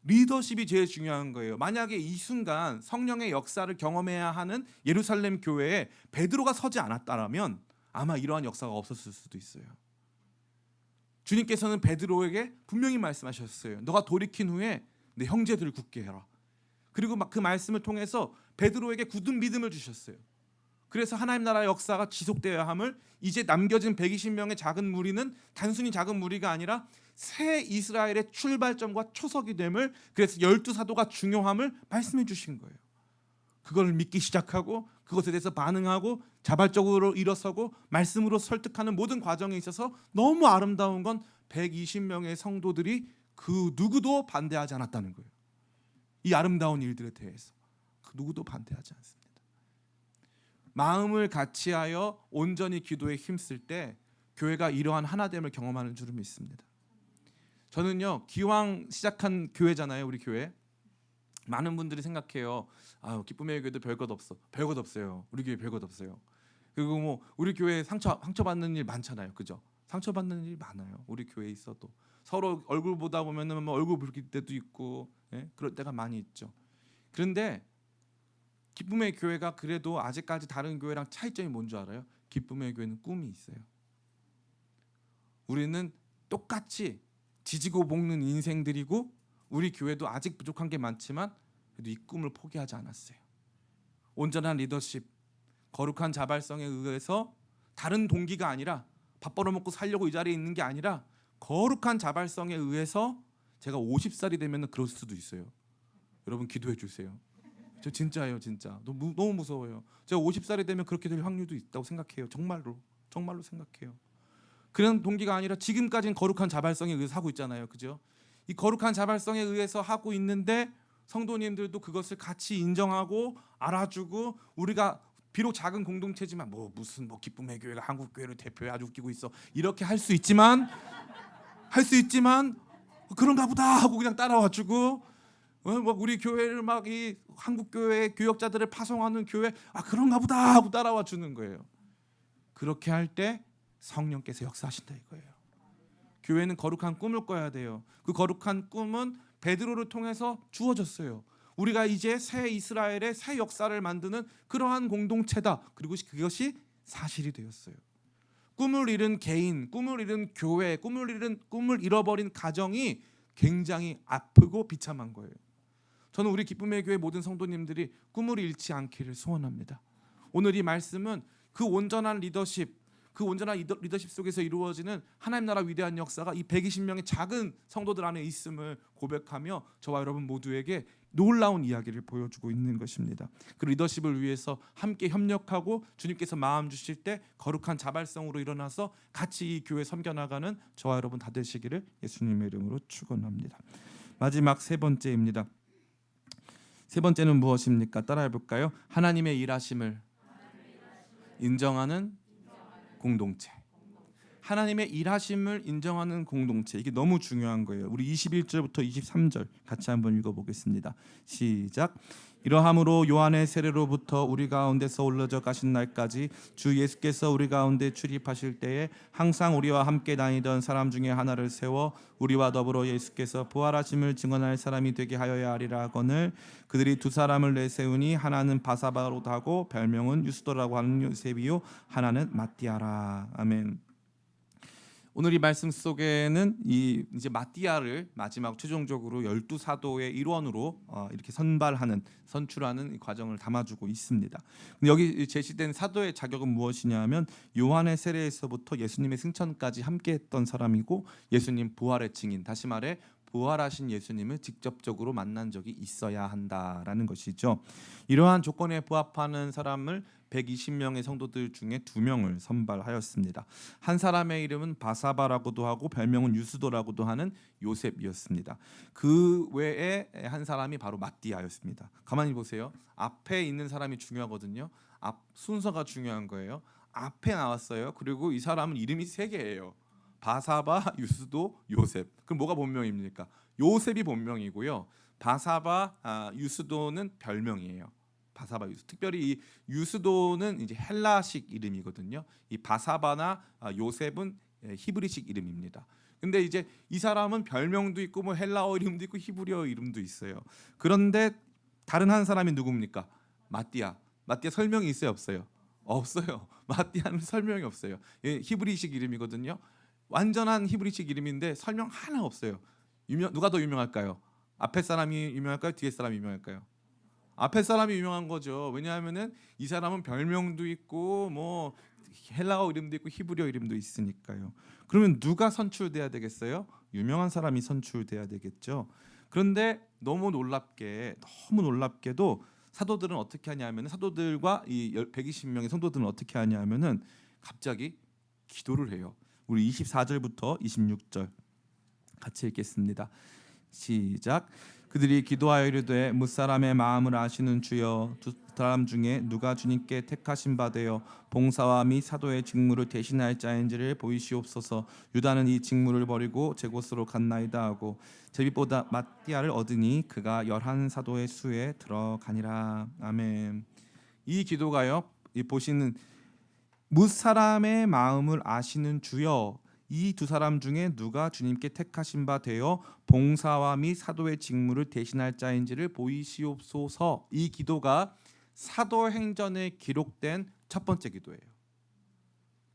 리더십이 제일 중요한 거예요. 만약에 이 순간 성령의 역사를 경험해야 하는 예루살렘 교회에 베드로가 서지 않았다면 아마 이러한 역사가 없었을 수도 있어요. 주님께서는 베드로에게 분명히 말씀하셨어요. 너가 돌이킨 후에 내 형제들을 굳게 해라. 그리고 그 말씀을 통해서 베드로에게 굳은 믿음을 주셨어요. 그래서 하나님 나라의 역사가 지속되어야 함을 이제 남겨진 120명의 작은 무리는 단순히 작은 무리가 아니라 새 이스라엘의 출발점과 초석이 됨을, 그래서 12사도가 중요함을 말씀해 주신 거예요. 그걸 믿기 시작하고 그것에 대해서 반응하고 자발적으로 일어서고 말씀으로 설득하는 모든 과정에 있어서 너무 아름다운 건 120명의 성도들이 그 누구도 반대하지 않았다는 거예요. 이 아름다운 일들에 대해서 그 누구도 반대하지 않습니다. 마음을 같이하여 온전히 기도에 힘쓸 때 교회가 이러한 하나됨을 경험하는 줄을 믿습니다. 저는요, 기왕 시작한 교회잖아요, 우리 교회. 많은 분들이 생각해요. 기쁨의 교회도 별것 없어. 별것 없어요. 우리 교회 별것 없어요. 그리고 뭐 우리 교회 상처받는 일 많잖아요, 그죠? 상처받는 일 많아요. 우리 교회에 있어도 서로 얼굴 보다 보면은 뭐 얼굴 붉힐 때도 있고, 예? 그럴 때가 많이 있죠. 그런데 기쁨의 교회가 그래도 아직까지 다른 교회랑 차이점이 뭔지 알아요? 기쁨의 교회는 꿈이 있어요. 우리는 똑같이 지지고 볶는 인생들이고, 우리 교회도 아직 부족한 게 많지만 그래도 이 꿈을 포기하지 않았어요. 온전한 리더십, 거룩한 자발성에 의해서 다른 동기가 아니라 밥 벌어먹고 살려고 이 자리에 있는 게 아니라 거룩한 자발성에 의해서 제가 50살이 되면 그럴 수도 있어요. 여러분 기도해 주세요. 저 진짜예요, 진짜. 너무 무서워요. 제가 50살이 되면 그렇게 될 확률도 있다고 생각해요. 정말로 생각해요. 그런 동기가 아니라 지금까지는 거룩한 자발성에 의해서 하고 있잖아요, 그죠? 이 거룩한 자발성에 의해서 하고 있는데 성도님들도 그것을 같이 인정하고 알아주고, 우리가 비록 작은 공동체지만 무슨 기쁨의 교회가 한국 교회를 대표해 아주 웃기고 있어, 이렇게 할 수 있지만 그런가 보다 하고 그냥 따라와주고, 우리 교회를 막 이 한국 교회 교역자들을 파송하는 교회, 그런가 보다 하고 따라와 주는 거예요. 그렇게 할 때 성령께서 역사하신다 이거예요. 교회는 거룩한 꿈을 꿔야 돼요. 그 거룩한 꿈은 베드로를 통해서 주어졌어요. 우리가 이제 새 이스라엘의 새 역사를 만드는 그러한 공동체다. 그리고 그것이 사실이 되었어요. 꿈을 잃은 개인, 꿈을 잃은 교회, 꿈을 잃어버린 가정이 굉장히 아프고 비참한 거예요. 저는 우리 기쁨의 교회 모든 성도님들이 꿈을 잃지 않기를 소원합니다. 오늘 이 말씀은 그 온전한 리더십 속에서 이루어지는 하나님 나라 위대한 역사가 이 120명의 작은 성도들 안에 있음을 고백하며 저와 여러분 모두에게 놀라운 이야기를 보여주고 있는 것입니다. 그 리더십을 위해서 함께 협력하고 주님께서 마음 주실 때 거룩한 자발성으로 일어나서 같이 이 교회 섬겨나가는 저와 여러분 다 되시기를 예수님의 이름으로 축원합니다. 마지막 세 번째입니다. 세 번째는 무엇입니까? 따라해 볼까요? 하나님의 일하심을 인정하는 공동체. 하나님의 일하심을 인정하는 공동체. 이게 너무 중요한 거예요. 우리 21절부터 23절 같이 한번 읽어보겠습니다. 시작. 이러함으로 요한의 세례로부터 우리 가운데서 올려져 가신 날까지 주 예수께서 우리 가운데 출입하실 때에 항상 우리와 함께 다니던 사람 중에 하나를 세워 우리와 더불어 예수께서 부활하심을 증언할 사람이 되게 하여야 하리라 하거늘 그들이 두 사람을 내세우니 하나는 바사바로 하고 별명은 유스도라고 하는 요셉이요 하나는 마띠아라. 아멘. 오늘 이 말씀 속에는 이제 마띠아를 마지막 최종적으로 12사도의 일원으로 이렇게 선출하는 이 과정을 담아주고 있습니다. 근데 여기 제시된 사도의 자격은 무엇이냐면 요한의 세례에서부터 예수님의 승천까지 함께했던 사람이고 예수님 부활의 증인, 다시 말해 부활하신 예수님을 직접적으로 만난 적이 있어야 한다라는 것이죠. 이러한 조건에 부합하는 사람을 120명의 성도들 중에 2명을 선발하였습니다. 한 사람의 이름은 바사바라고도 하고 별명은 유스도라고도 하는 요셉이었습니다. 그 외에 한 사람이 바로 마띠아였습니다. 가만히 보세요. 앞에 있는 사람이 중요하거든요. 앞 순서가 중요한 거예요. 앞에 나왔어요. 그리고 이 사람은 이름이 3개예요. 바사바, 유스도, 요셉. 그럼 뭐가 본명입니까? 요셉이 본명이고요. 바사바, 유스도는 별명이에요. 바사바, 유스. 특별히 이 유스도는 이제 헬라식 이름이거든요. 이 바사바나 요셉은 히브리식 이름입니다. 근데 이제 이 사람은 별명도 있고 뭐 헬라어 이름도 있고 히브리어 이름도 있어요. 그런데 다른 한 사람이 누굽니까? 마띠아. 마띠아 설명이 있어요, 없어요? 없어요. 마띠아는 설명이 없어요. 히브리식 이름이거든요. 완전한 히브리식 이름인데 설명 하나 없어요. 누가 더 유명할까요? 앞에 사람이 유명할까요? 뒤에 사람이 유명할까요? 앞에 사람이 유명한 거죠. 왜냐하면은 이 사람은 별명도 있고 뭐 헬라어 이름도 있고 히브리어 이름도 있으니까요. 그러면 누가 선출돼야 되겠어요? 유명한 사람이 선출돼야 되겠죠. 그런데 너무 놀랍게도 사도들은 어떻게 하냐면은 사도들과 이 120명의 성도들은 어떻게 하냐면은 갑자기 기도를 해요. 우리 24절부터 26절 같이 읽겠습니다. 시작. 그들이 기도하여 이르되 뭇사람의 마음을 아시는 주여 두 사람 중에 누가 주님께 택하신 바 되어 봉사와 및 사도의 직무를 대신할 자인지를 보이시옵소서. 유다는 이 직무를 버리고 제 곳으로 갔나이다 하고 제비보다 마띠아를 얻으니 그가 11사도의 수에 들어가니라. 아멘. 이 기도가요, 이 보시는 뭇사람의 마음을 아시는 주여, 이 두 사람 중에 누가 주님께 택하신 바 되어 봉사와 및 사도의 직무를 대신할 자인지를 보이시옵소서. 이 기도가 사도행전에 기록된 첫 번째 기도예요.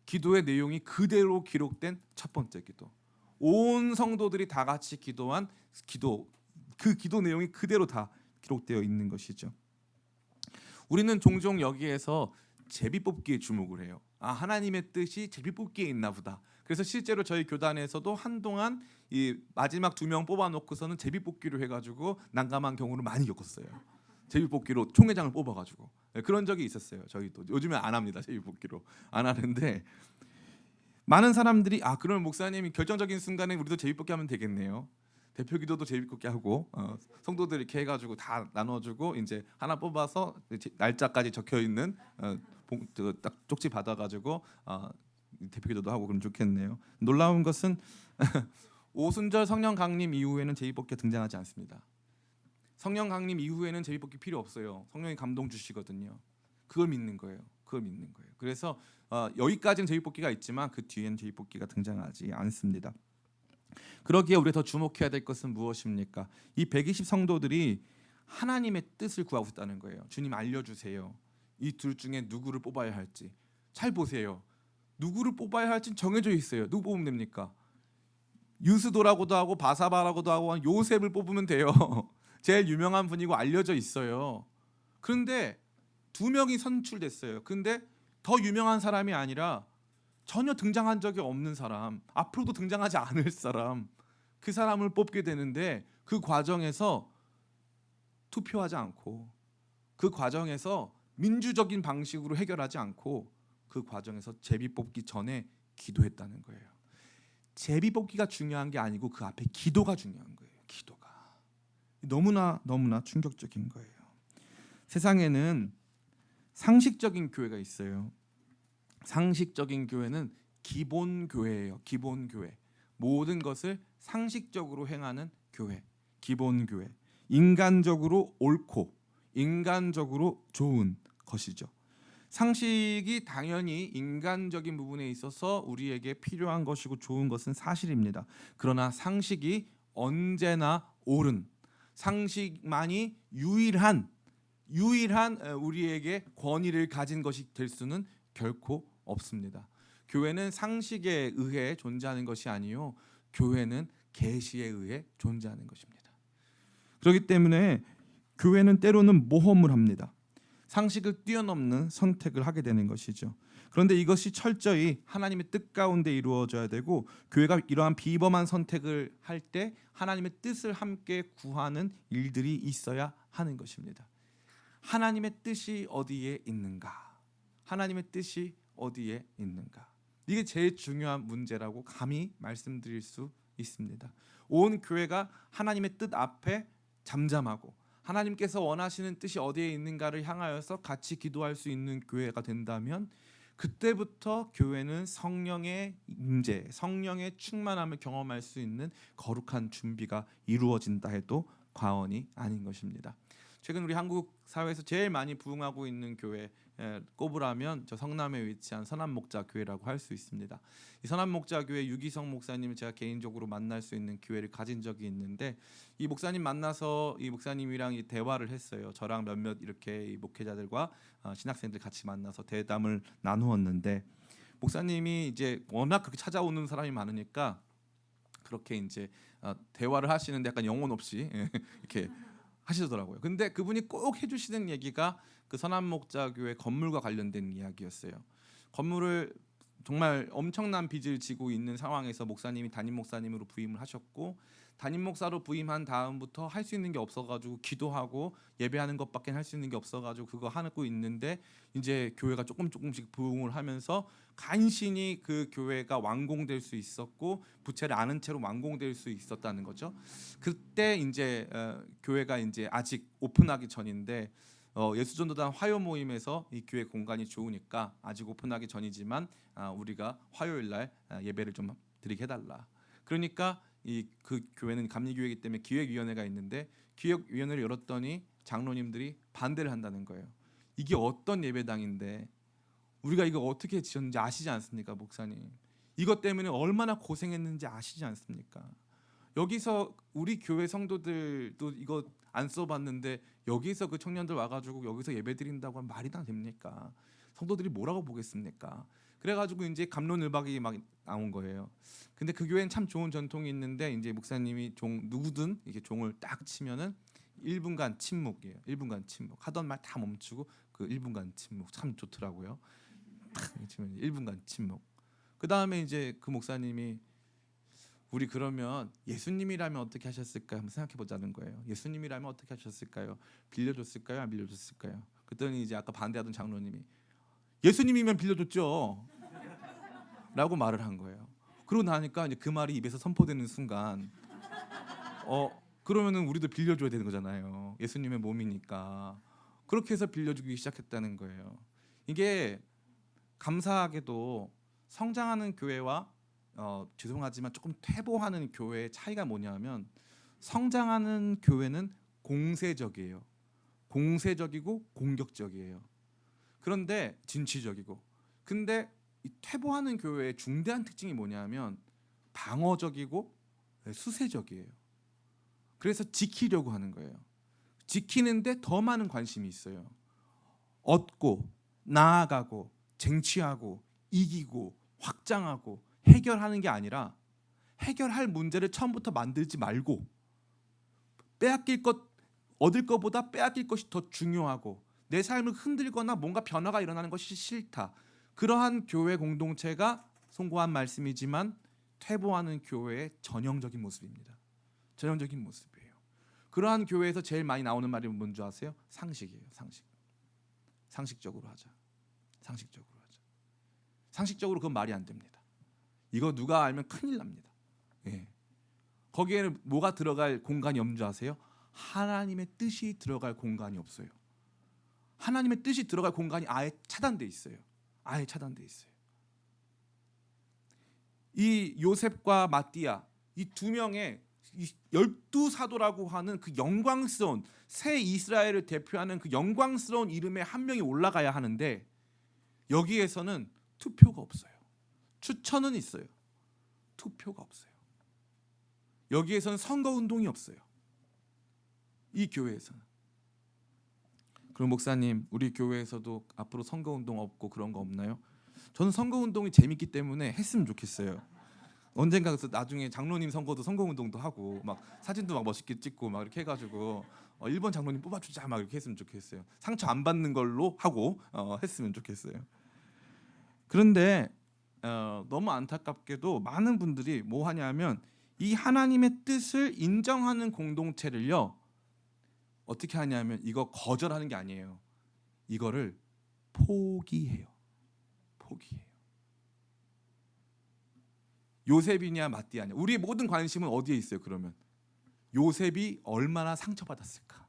기도의 내용이 그대로 기록된 첫 번째 기도. 온 성도들이 다 같이 기도한 기도, 그 기도 내용이 그대로 다 기록되어 있는 것이죠. 우리는 종종 여기에서 제비뽑기에 주목을 해요. 하나님의 뜻이 제비뽑기에 있나 보다. 그래서 실제로 저희 교단에서도 한동안 이 마지막 2명 뽑아놓고서는 제비뽑기로 해가지고 난감한 경우를 많이 겪었어요. 제비뽑기로 총회장을 뽑아가지고 그런 적이 있었어요. 저희도 요즘에 안 합니다. 제비뽑기로 안 하는데 많은 사람들이 그럼 목사님이 결정적인 순간에 우리도 제비뽑기 하면 되겠네요. 대표 기도도 제비뽑기 하고 성도들 이렇게 해가지고 다 나눠주고 이제 하나 뽑아서 날짜까지 적혀 있는 딱 쪽지 받아가지고 대표 기도도 하고 그럼 좋겠네요. 놀라운 것은 오순절 성령 강림 이후에는 제비뽑기가 등장하지 않습니다. 성령 강림 이후에는 제비뽑기 필요 없어요. 성령이 감동 주시거든요. 그걸 믿는 거예요. 그래서 여기까지는 제비뽑기가 있지만 그 뒤에는 제비뽑기가 등장하지 않습니다. 그러기에 우리가 더 주목해야 될 것은 무엇입니까? 이 120 성도들이 하나님의 뜻을 구하고 있다는 거예요. 주님 알려주세요. 이 둘 중에 누구를 뽑아야 할지. 잘 보세요. 누구를 뽑아야 할지 정해져 있어요. 누구 뽑으면 됩니까? 유스도라고도 하고 바사바라고도 하고 요셉을 뽑으면 돼요. 제일 유명한 분이고 알려져 있어요. 그런데 2명이 선출됐어요. 근데 더 유명한 사람이 아니라 전혀 등장한 적이 없는 사람, 앞으로도 등장하지 않을 사람, 그 사람을 뽑게 되는데 그 과정에서 투표하지 않고 그 과정에서 민주적인 방식으로 해결하지 않고 그 과정에서 제비 뽑기 전에 기도했다는 거예요. 제비 뽑기가 중요한 게 아니고 그 앞에 기도가 중요한 거예요. 기도가 너무나 충격적인 거예요. 세상에는 상식적인 교회가 있어요. 상식적인 교회는 기본 교회예요. 기본 교회. 모든 것을 상식적으로 행하는 교회. 기본 교회. 인간적으로 옳고 인간적으로 좋은 것이죠. 상식이 당연히 인간적인 부분에 있어서 우리에게 필요한 것이고 좋은 것은 사실입니다. 그러나 상식이 언제나 옳은, 상식만이 유일한 우리에게 권위를 가진 것이 될 수는 결코 없습니다. 교회는 상식에 의해 존재하는 것이 아니요, 교회는 계시에 의해 존재하는 것입니다. 그렇기 때문에 교회는 때로는 모험을 합니다. 상식을 뛰어넘는 선택을 하게 되는 것이죠. 그런데 이것이 철저히 하나님의 뜻 가운데 이루어져야 되고, 교회가 이러한 비범한 선택을 할 때 하나님의 뜻을 함께 구하는 일들이 있어야 하는 것입니다. 하나님의 뜻이 어디에 있는가? 하나님의 뜻이 어디에 있는가? 이게 제일 중요한 문제라고 감히 말씀드릴 수 있습니다. 온 교회가 하나님의 뜻 앞에 잠잠하고 하나님께서 원하시는 뜻이 어디에 있는가를 향하여서 같이 기도할 수 있는 교회가 된다면, 그때부터 교회는 성령의 임재, 성령의 충만함을 경험할 수 있는 거룩한 준비가 이루어진다 해도 과언이 아닌 것입니다. 최근 우리 한국 사회에서 제일 많이 부흥하고 있는 교회 꼽으라면 저 성남에 위치한 선한목자교회라고 할 수 있습니다. 이 선한목자교회 유기성 목사님을 제가 개인적으로 만날 수 있는 기회를 가진 적이 있는데, 이 목사님 만나서 이 목사님이랑 이 대화를 했어요. 저랑 몇몇 이렇게 이 목회자들과 신학생들 같이 만나서 대담을 나누었는데, 목사님이 이제 워낙 그렇게 찾아오는 사람이 많으니까 그렇게 이제 대화를 하시는데 약간 영혼 없이 이렇게 하시더라고요. 근데 그분이 꼭 해주시는 얘기가 그 선한목자교회 건물과 관련된 이야기였어요. 건물을 정말 엄청난 빚을 지고 있는 상황에서 목사님이 담임 목사님으로 부임을 하셨고, 담임 목사로 부임한 다음부터 할 수 있는 게 없어가지고 기도하고 예배하는 것밖에 할 수 있는 게 없어가지고 그거 하고 있는데 이제 교회가 조금씩 부흥을 하면서 간신히 그 교회가 완공될 수 있었고 부채를 아는 채로 완공될 수 있었다는 거죠. 그때 이제 교회가 이제 아직 오픈하기 전인데 예수전도단 화요 모임에서 이 교회 공간이 좋으니까 아직 오픈하기 전이지만 우리가 화요일 날 예배를 좀 드리게 해달라. 그러니까 그 교회는 감리교회이기 때문에 기획위원회가 있는데 기획위원회를 열었더니 장로님들이 반대를 한다는 거예요. 이게 어떤 예배당인데 우리가 이거 어떻게 지었는지 아시지 않습니까, 목사님? 이것 때문에 얼마나 고생했는지 아시지 않습니까? 여기서 우리 교회 성도들도 이거 안 써봤는데 여기서 그 청년들 와가지고 여기서 예배 드린다고 하면 말이 다 됩니까? 성도들이 뭐라고 보겠습니까? 그래가지고 이제 갑론을박이 막 나온 거예요. 근데 그 교회는 참 좋은 전통이 있는데 이제 목사님이 누구든 이렇게 종을 딱 치면은 1분간 침묵이에요. 1분간 침묵. 하던 말 다 멈추고 그 1분간 침묵 참 좋더라고요. 딱 치면 1분간 침묵. 그 다음에 이제 그 목사님이 우리 그러면 예수님이라면 어떻게 하셨을까 한번 생각해 보자는 거예요. 예수님이라면 어떻게 하셨을까요? 빌려줬을까요? 안 빌려줬을까요? 그랬더니 이제 아까 반대하던 장로님이 예수님이면 빌려줬죠 라고 말을 한 거예요. 그러고 나니까 이제 그 말이 입에서 선포되는 순간 그러면은 우리도 빌려줘야 되는 거잖아요. 예수님의 몸이니까. 그렇게 해서 빌려주기 시작했다는 거예요. 이게 감사하게도 성장하는 교회와 죄송하지만 조금 퇴보하는 교회의 차이가 뭐냐면 성장하는 교회는 공세적이에요. 공세적이고 공격적이에요. 그런데 진취적이고. 근데 이 퇴보하는 교회의 중대한 특징이 뭐냐면 방어적이고 수세적이에요. 그래서 지키려고 하는 거예요. 지키는데 더 많은 관심이 있어요. 얻고 나아가고 쟁취하고 이기고 확장하고 해결하는 게 아니라 해결할 문제를 처음부터 만들지 말고 빼앗길 것 얻을 것보다 빼앗길 것이 더 중요하고 내 삶을 흔들거나 뭔가 변화가 일어나는 것이 싫다. 그러한 교회 공동체가 송구한 말씀이지만 퇴보하는 교회의 전형적인 모습입니다. 전형적인 모습이에요. 그러한 교회에서 제일 많이 나오는 말이 뭔지 아세요? 상식이에요. 상식. 상식적으로 하자. 상식적으로 하자. 상식적으로 그건 말이 안 됩니다. 이거 누가 알면 큰일 납니다. 예. 거기에는 뭐가 들어갈 공간이 없는 줄 아세요? 하나님의 뜻이 들어갈 공간이 없어요. 하나님의 뜻이 들어갈 공간이 아예 차단돼 있어요. 아예 차단돼 있어요. 이 요셉과 마띠아 이 두 명의 12사도라고 하는 그 영광스러운 새 이스라엘을 대표하는 그 영광스러운 이름에 한 명이 올라가야 하는데 여기에서는 투표가 없어요. 추천은 있어요. 투표가 없어요. 여기에서는 선거운동이 없어요. 이 교회에서는. 그럼 목사님, 우리 교회에서도 앞으로 선거운동 없고 그런 거 없나요? 저는 선거운동이 재밌기 때문에 했으면 좋겠어요. 언젠가 그래서 나중에 장로님 선거도 선거운동도 하고 막 사진도 막 멋있게 찍고 막 이렇게 해가지고 1번 장로님 뽑아주자 막 이렇게 했으면 좋겠어요. 상처 안 받는 걸로 하고 했으면 좋겠어요. 그런데 너무 안타깝게도 많은 분들이 뭐 하냐면 이 하나님의 뜻을 인정하는 공동체를요 어떻게 하냐면 이거 거절하는 게 아니에요. 이거를 포기해요. 포기해요. 요셉이냐 마띠아냐. 우리의 모든 관심은 어디에 있어요? 그러면 요셉이 얼마나 상처받았을까?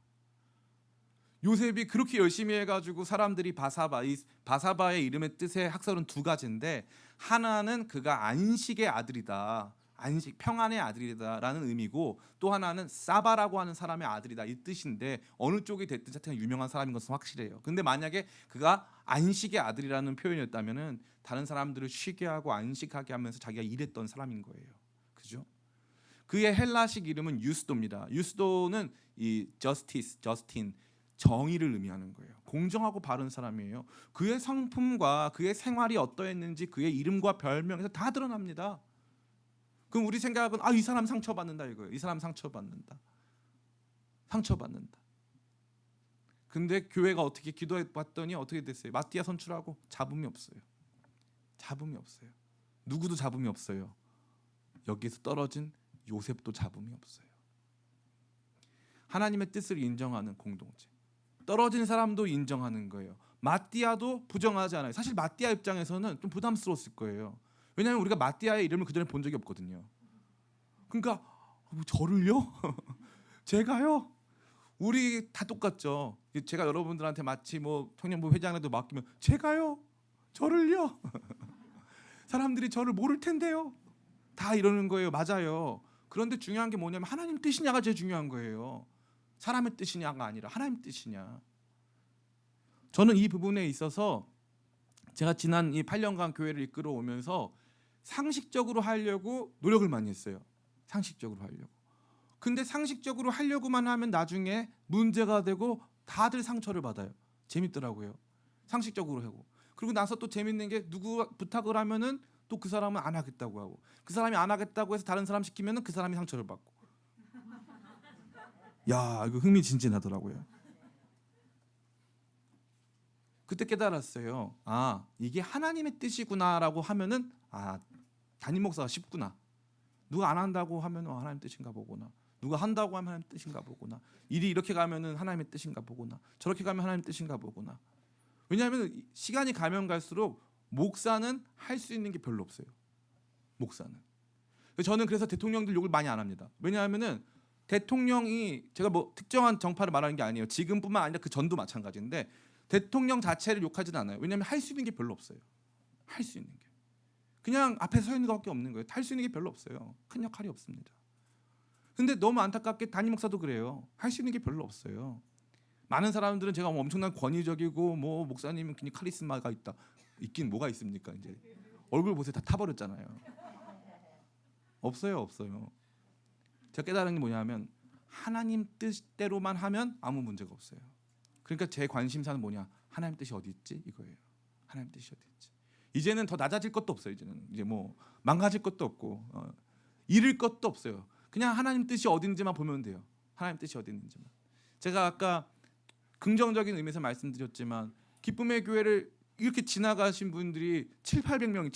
요셉이 그렇게 열심히 해가지고 사람들이 바사바의 이름의 뜻의 학설은 두 가지인데 하나는 그가 안식의 아들이다. 안식 평안의 아들이다라는 의미고 또 하나는 사바라고 하는 사람의 아들이다 이 뜻인데 어느 쪽이 됐든 자체가 유명한 사람인 것은 확실해요. 근데 만약에 그가 안식의 아들이라는 표현이었다면은 다른 사람들을 쉬게 하고 안식하게 하면서 자기가 일했던 사람인 거예요. 그죠? 그의 헬라식 이름은 유스도입니다. 유스도는 이 저스틴 정의를 의미하는 거예요. 공정하고 바른 사람이에요. 그의 성품과 그의 생활이 어떠했는지 그의 이름과 별명에서 다 드러납니다. 그럼 우리 생각은 이 사람 상처받는다 이거예요. 이 사람 상처받는다. 상처받는다. 근데 교회가 어떻게 기도해 봤더니 어떻게 됐어요? 마띠아 선출하고 잡음이 없어요. 잡음이 없어요. 누구도 잡음이 없어요. 여기서 떨어진 요셉도 잡음이 없어요. 하나님의 뜻을 인정하는 공동체. 떨어진 사람도 인정하는 거예요. 마띠아도 부정하지 않아요. 사실 마띠아 입장에서는 좀 부담스러웠을 거예요. 왜냐하면 우리가 마띠아의 이름을 그전에 본 적이 없거든요. 그러니까 저를요? 제가요? 우리 다 똑같죠. 제가 여러분들한테 마치 뭐 청년부 회장에도 맡기면 제가요? 저를요? 사람들이 저를 모를 텐데요. 다 이러는 거예요. 맞아요. 그런데 중요한 게 뭐냐면 하나님 뜻이냐가 제일 중요한 거예요. 사람의 뜻이냐가 아니라 하나님 뜻이냐. 저는 이 부분에 있어서 제가 지난 이 8년간 교회를 이끌어 오면서 상식적으로 하려고 노력을 많이 했어요. 상식적으로 하려고. 근데 상식적으로 하려고만 하면 나중에 문제가 되고 다들 상처를 받아요. 재밌더라고요. 상식적으로 하고. 그리고 나서 또 재밌는 게 누구 부탁을 하면은 또 그 사람은 안 하겠다고 하고, 그 사람이 안 하겠다고 해서 다른 사람 시키면은 그 사람이 상처를 받고. 야, 이거 흥미진진하더라고요. 그때 깨달았어요. 아, 이게 하나님의 뜻이구나라고 하면은 담임 목사가 쉽구나. 누가 안 한다고 하면은 하나님 뜻인가 보구나. 누가 한다고 하면 하나님 뜻인가 보구나. 일이 이렇게 가면은 하나님의 뜻인가 보구나. 저렇게 가면 하나님 뜻인가 보구나. 왜냐하면 시간이 가면 갈수록 목사는 할 수 있는 게 별로 없어요. 목사는. 저는 그래서 대통령들 욕을 많이 안 합니다. 왜냐하면은 대통령이, 제가 뭐 특정한 정파를 말하는 게 아니에요. 지금뿐만 아니라 그 전도 마찬가지인데 대통령 자체를 욕하지는 않아요. 왜냐하면 할 수 있는 게 별로 없어요. 할 수 있는 게 그냥 앞에 서 있는 것밖에 없는 거예요. 할 수 있는 게 별로 없어요. 큰 역할이 없습니다. 근데 너무 안타깝게 담임 목사도 그래요. 할 수 있는 게 별로 없어요. 많은 사람들은 제가 뭐 엄청난 권위적이고 뭐 목사님은 그냥 카리스마가 있다. 있긴 뭐가 있습니까? 이제 얼굴 보세요. 다 타버렸잖아요. 없어요. 제가 깨달은 게 뭐냐면 하나님 뜻대로만 하면 아무 문제가 없어요. 그러니까 제 관심사는 뭐냐? 하나님 뜻이 어디 있지? 이거예요. 하나님 뜻이 어디 있지? 이제는 더 낮아질 것도 없어요. 이제 뭐 망가질 것도 없고 잃을 것도 없어요. 그냥 하나님 뜻이 어딘지만 보면 돼요. 하나님 뜻이 어디 있는지만. 제가 아까 긍정적인 의미에서 말씀드렸지만 기쁨의 교회를 이렇게 지나가신 분들이 700명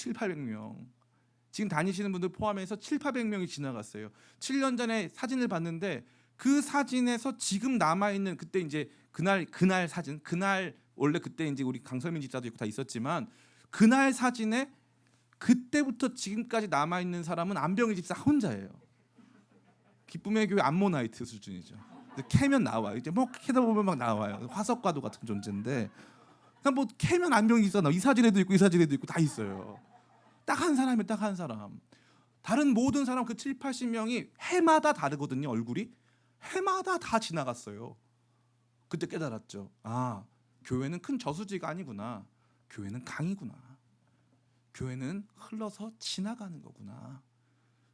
지금 다니시는 분들 포함해서 700~800명이 지나갔어요. 7년 전에 사진을 봤는데 그 사진에서 지금 남아있는, 그때 이제 그날 사진, 그날 원래 그때 이제 우리 강설민 집사도 있고 다 있었지만 그날 사진에 그때부터 지금까지 남아있는 사람은 안병희 집사 혼자예요. 기쁨의 교회 암모나이트 수준이죠. 캐면 나와요. 이제 뭐 캐다 보면 막 나와요. 화석과도 같은 존재인데 그냥 뭐 캐면 안병희 집사 나와. 이 사진에도 있고 이 사진에도 있고 다 있어요. 딱 한 사람이 딱 한 사람. 다른 모든 사람 그 7~80명이 해마다 다르거든요. 얼굴이 해마다 다 지나갔어요. 그때 깨달았죠. 아, 교회는 큰 저수지가 아니구나. 교회는 강이구나. 교회는 흘러서 지나가는 거구나.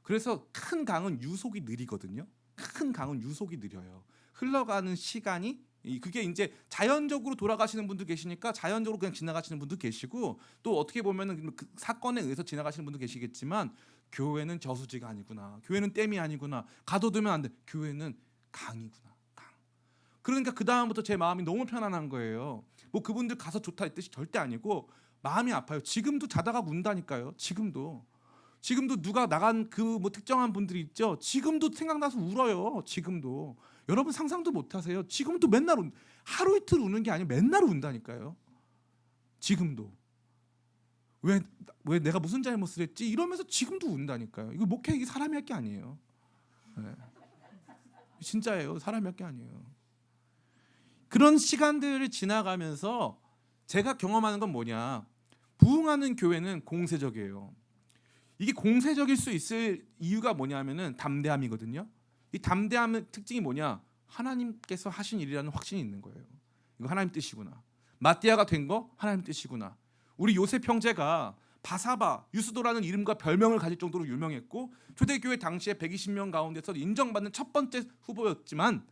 그래서 큰 강은 유속이 느리거든요. 큰 강은 유속이 느려요. 흘러가는 시간이, 그게 이제 자연적으로 돌아가시는 분도 계시니까 자연적으로 그냥 지나가시는 분도 계시고, 또 어떻게 보면은 그 사건에 의해서 지나가시는 분도 계시겠지만 교회는 저수지가 아니구나. 교회는 댐이 아니구나. 가둬두면 안 돼. 교회는 강이구나. 강. 그러니까 그 다음부터 제 마음이 너무 편안한 거예요. 뭐 그분들 가서 좋다 이 뜻이 절대 아니고 마음이 아파요. 지금도 자다가 운다니까요. 지금도 누가 나간 그 뭐 특정한 분들이 있죠. 지금도 생각나서 울어요. 지금도. 여러분 상상도 못하세요. 지금도 맨날 하루 이틀 우는 게 아니고 맨날 운다니까요. 지금도. 왜 내가 무슨 잘못을 했지? 이러면서 지금도 운다니까요. 이거 목회, 이게 사람이 할 게 아니에요. 네. 진짜예요. 사람이 할 게 아니에요. 그런 시간들을 지나가면서 제가 경험하는 건 뭐냐? 부흥하는 교회는 공세적이에요. 이게 공세적일 수 있을 이유가 뭐냐면은 담대함이거든요. 이 담대함의 특징이 뭐냐? 하나님께서 하신 일이라는 확신이 있는 거예요. 이거 하나님 뜻이구나. 마띠아가 된 거 하나님 뜻이구나. 우리 요셉 형제가 바사바, 유스도라는 이름과 별명을 가질 정도로 유명했고 초대교회 당시에 120명 가운데서 인정받는 첫 번째 후보였지만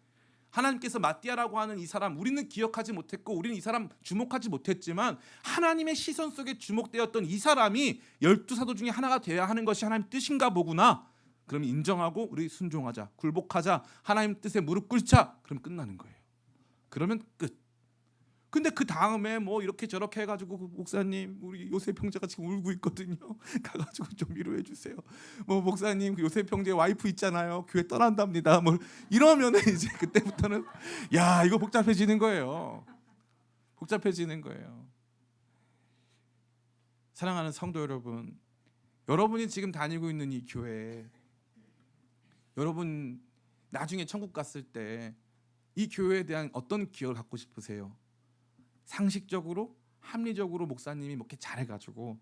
하나님께서 마띠아라고 하는 이 사람, 우리는 기억하지 못했고 우리는 이 사람 주목하지 못했지만 하나님의 시선 속에 주목되었던 이 사람이 12사도 중에 하나가 되어야 하는 것이 하나님 뜻인가 보구나. 그럼 인정하고 우리 순종하자, 굴복하자, 하나님 뜻에 무릎 꿇자. 그럼 끝나는 거예요. 그러면 끝. 근데 그 다음에 뭐 이렇게 저렇게 해가지고 그 목사님 우리 요셉 형제가 지금 울고 있거든요. 가가지고 좀 위로해 주세요. 뭐 목사님 그 요셉 형제 와이프 있잖아요. 교회 떠난답니다. 뭐 이러면은 이제 그때부터는 야 이거 복잡해지는 거예요. 복잡해지는 거예요. 사랑하는 성도 여러분, 여러분이 지금 다니고 있는 이 교회, 여러분 나중에 천국 갔을 때 이 교회에 대한 어떤 기억을 갖고 싶으세요? 상식적으로 합리적으로 목사님이 이렇게 잘해가지고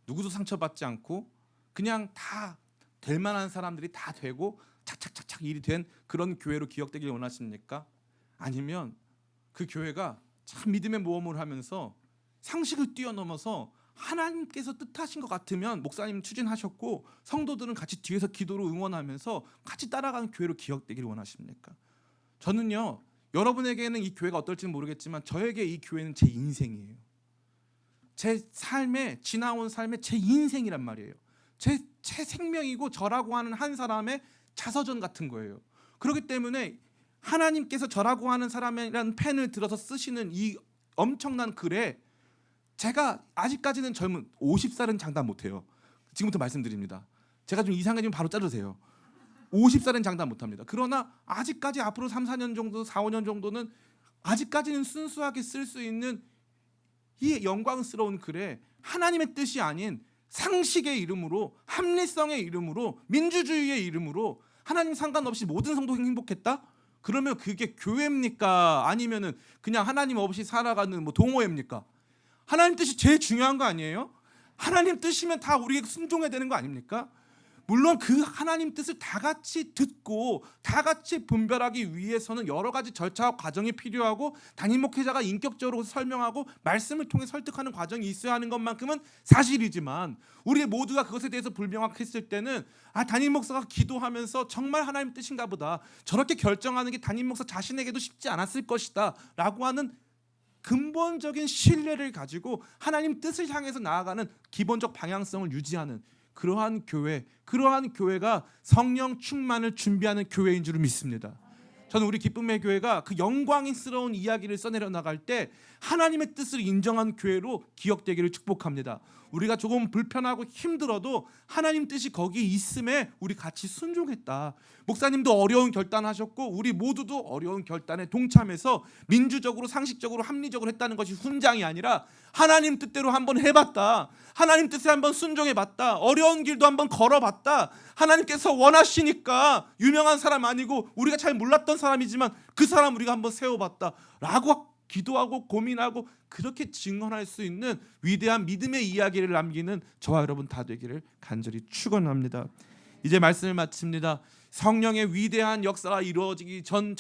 누구도 상처받지 않고 그냥 다 될 만한 사람들이 다 되고 착착착착 일이 된 그런 교회로 기억되길 원하십니까? 아니면 그 교회가 참 믿음의 모험을 하면서 상식을 뛰어넘어서 하나님께서 뜻하신 것 같으면 목사님 추진하셨고 성도들은 같이 뒤에서 기도로 응원하면서 같이 따라가는 교회로 기억되길 원하십니까? 저는요, 여러분에게는 이 교회가 어떨지는 모르겠지만 저에게 이 교회는 제 인생이에요. 제 삶에 지나온 삶의 제 인생이란 말이에요. 제 생명이고 저라고 하는 한 사람의 자서전 같은 거예요. 그렇기 때문에 하나님께서 저라고 하는 사람이라는 펜을 들어서 쓰시는 이 엄청난 글에 제가 아직까지는 젊은 50살은 장담 못해요. 지금부터 말씀드립니다. 제가 좀 이상해지면 바로 자르세요. 50살은 장담 못합니다. 그러나 아직까지 앞으로 3, 4년 정도, 4, 5년 정도는 아직까지는 순수하게 쓸 수 있는 이 영광스러운 글에 하나님의 뜻이 아닌 상식의 이름으로, 합리성의 이름으로, 민주주의의 이름으로 하나님 상관없이 모든 성도가 행복했다? 그러면 그게 교회입니까? 아니면은 그냥 하나님 없이 살아가는 뭐 동호회입니까? 하나님 뜻이 제일 중요한 거 아니에요? 하나님 뜻이면 다 우리에게 순종해야 되는 거 아닙니까? 물론 그 하나님 뜻을 다 같이 듣고 다 같이 분별하기 위해서는 여러 가지 절차와 과정이 필요하고 담임 목회자가 인격적으로 설명하고 말씀을 통해 설득하는 과정이 있어야 하는 것만큼은 사실이지만 우리 모두가 그것에 대해서 불명확했을 때는 담임 목사가 기도하면서 정말 하나님 뜻인가 보다, 저렇게 결정하는 게 담임 목사 자신에게도 쉽지 않았을 것이다 라고 하는 근본적인 신뢰를 가지고 하나님 뜻을 향해서 나아가는 기본적 방향성을 유지하는 그러한 교회, 그러한 교회가 성령 충만을 준비하는 교회인 줄 믿습니다. 저는 우리 기쁨의 교회가 그 영광스러운 이야기를 써내려 나갈 때 하나님의 뜻을 인정한 교회로 기억되기를 축복합니다. 우리가 조금 불편하고 힘들어도 하나님 뜻이 거기 있음에 우리 같이 순종했다. 목사님도 어려운 결단하셨고 우리 모두도 어려운 결단에 동참해서 민주적으로, 상식적으로, 합리적으로 했다는 것이 훈장이 아니라 하나님 뜻대로 한번 해봤다. 하나님 뜻에 한번 순종해봤다. 어려운 길도 한번 걸어봤다. 하나님께서 원하시니까 유명한 사람 아니고 우리가 잘 몰랐던 사람이지만 그 사람 우리가 한번 세워봤다 라고 기도하고 고민하고 그렇게 증언할 수 있는 위대한 믿음의 이야기를 남기는 저와 여러분 다 되기를 간절히 축원합니다. 이제 말씀을 마칩니다. 성령의 위대한 역사가 이루어지기 전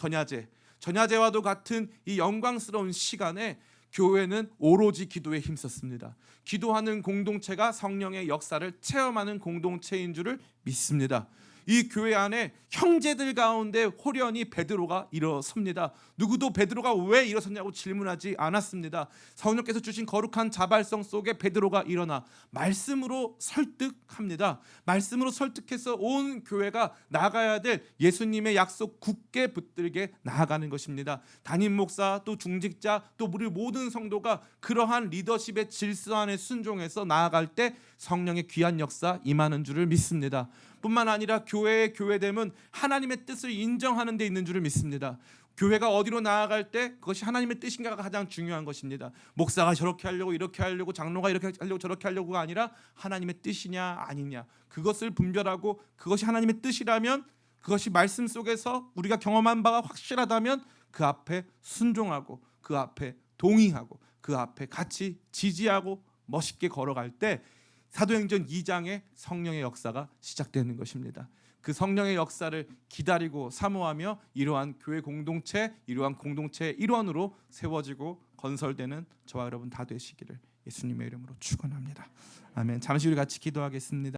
전야제와도 같은 이 영광스러운 시간에 교회는 오로지 기도에 힘썼습니다. 기도하는 공동체가 성령의 역사를 체험하는 공동체인 줄을 믿습니다. 이 교회 안에 형제들 가운데 호련히 베드로가 일어섭니다. 누구도 베드로가 왜 일어섰냐고 질문하지 않았습니다. 성령께서 주신 거룩한 자발성 속에 베드로가 일어나 말씀으로 설득합니다. 말씀으로 설득해서 온 교회가 나가야 될 예수님의 약속 굳게 붙들게 나아가는 것입니다. 담임 목사 또 중직자 또 우리 모든 성도가 그러한 리더십의 질서 안에 순종해서 나아갈 때 성령의 귀한 역사 임하는 줄을 믿습니다. 뿐만 아니라 교회의 교회됨은 하나님의 뜻을 인정하는 데 있는 줄을 믿습니다. 교회가 어디로 나아갈 때 그것이 하나님의 뜻인가가 가장 중요한 것입니다. 목사가 저렇게 하려고 이렇게 하려고 장로가 이렇게 하려고 저렇게 하려고가 아니라 하나님의 뜻이냐 아니냐 그것을 분별하고 그것이 하나님의 뜻이라면 그것이 말씀 속에서 우리가 경험한 바가 확실하다면 그 앞에 순종하고 그 앞에 동의하고 그 앞에 같이 지지하고 멋있게 걸어갈 때 사도행전 2장의 성령의 역사가 시작되는 것입니다. 그 성령의 역사를 기다리고 사모하며 이러한 교회 공동체, 이러한 공동체의 일원으로 세워지고 건설되는 저와 여러분 다 되시기를 예수님의 이름으로 축원합니다. 아멘. 잠시 우리 같이 기도하겠습니다.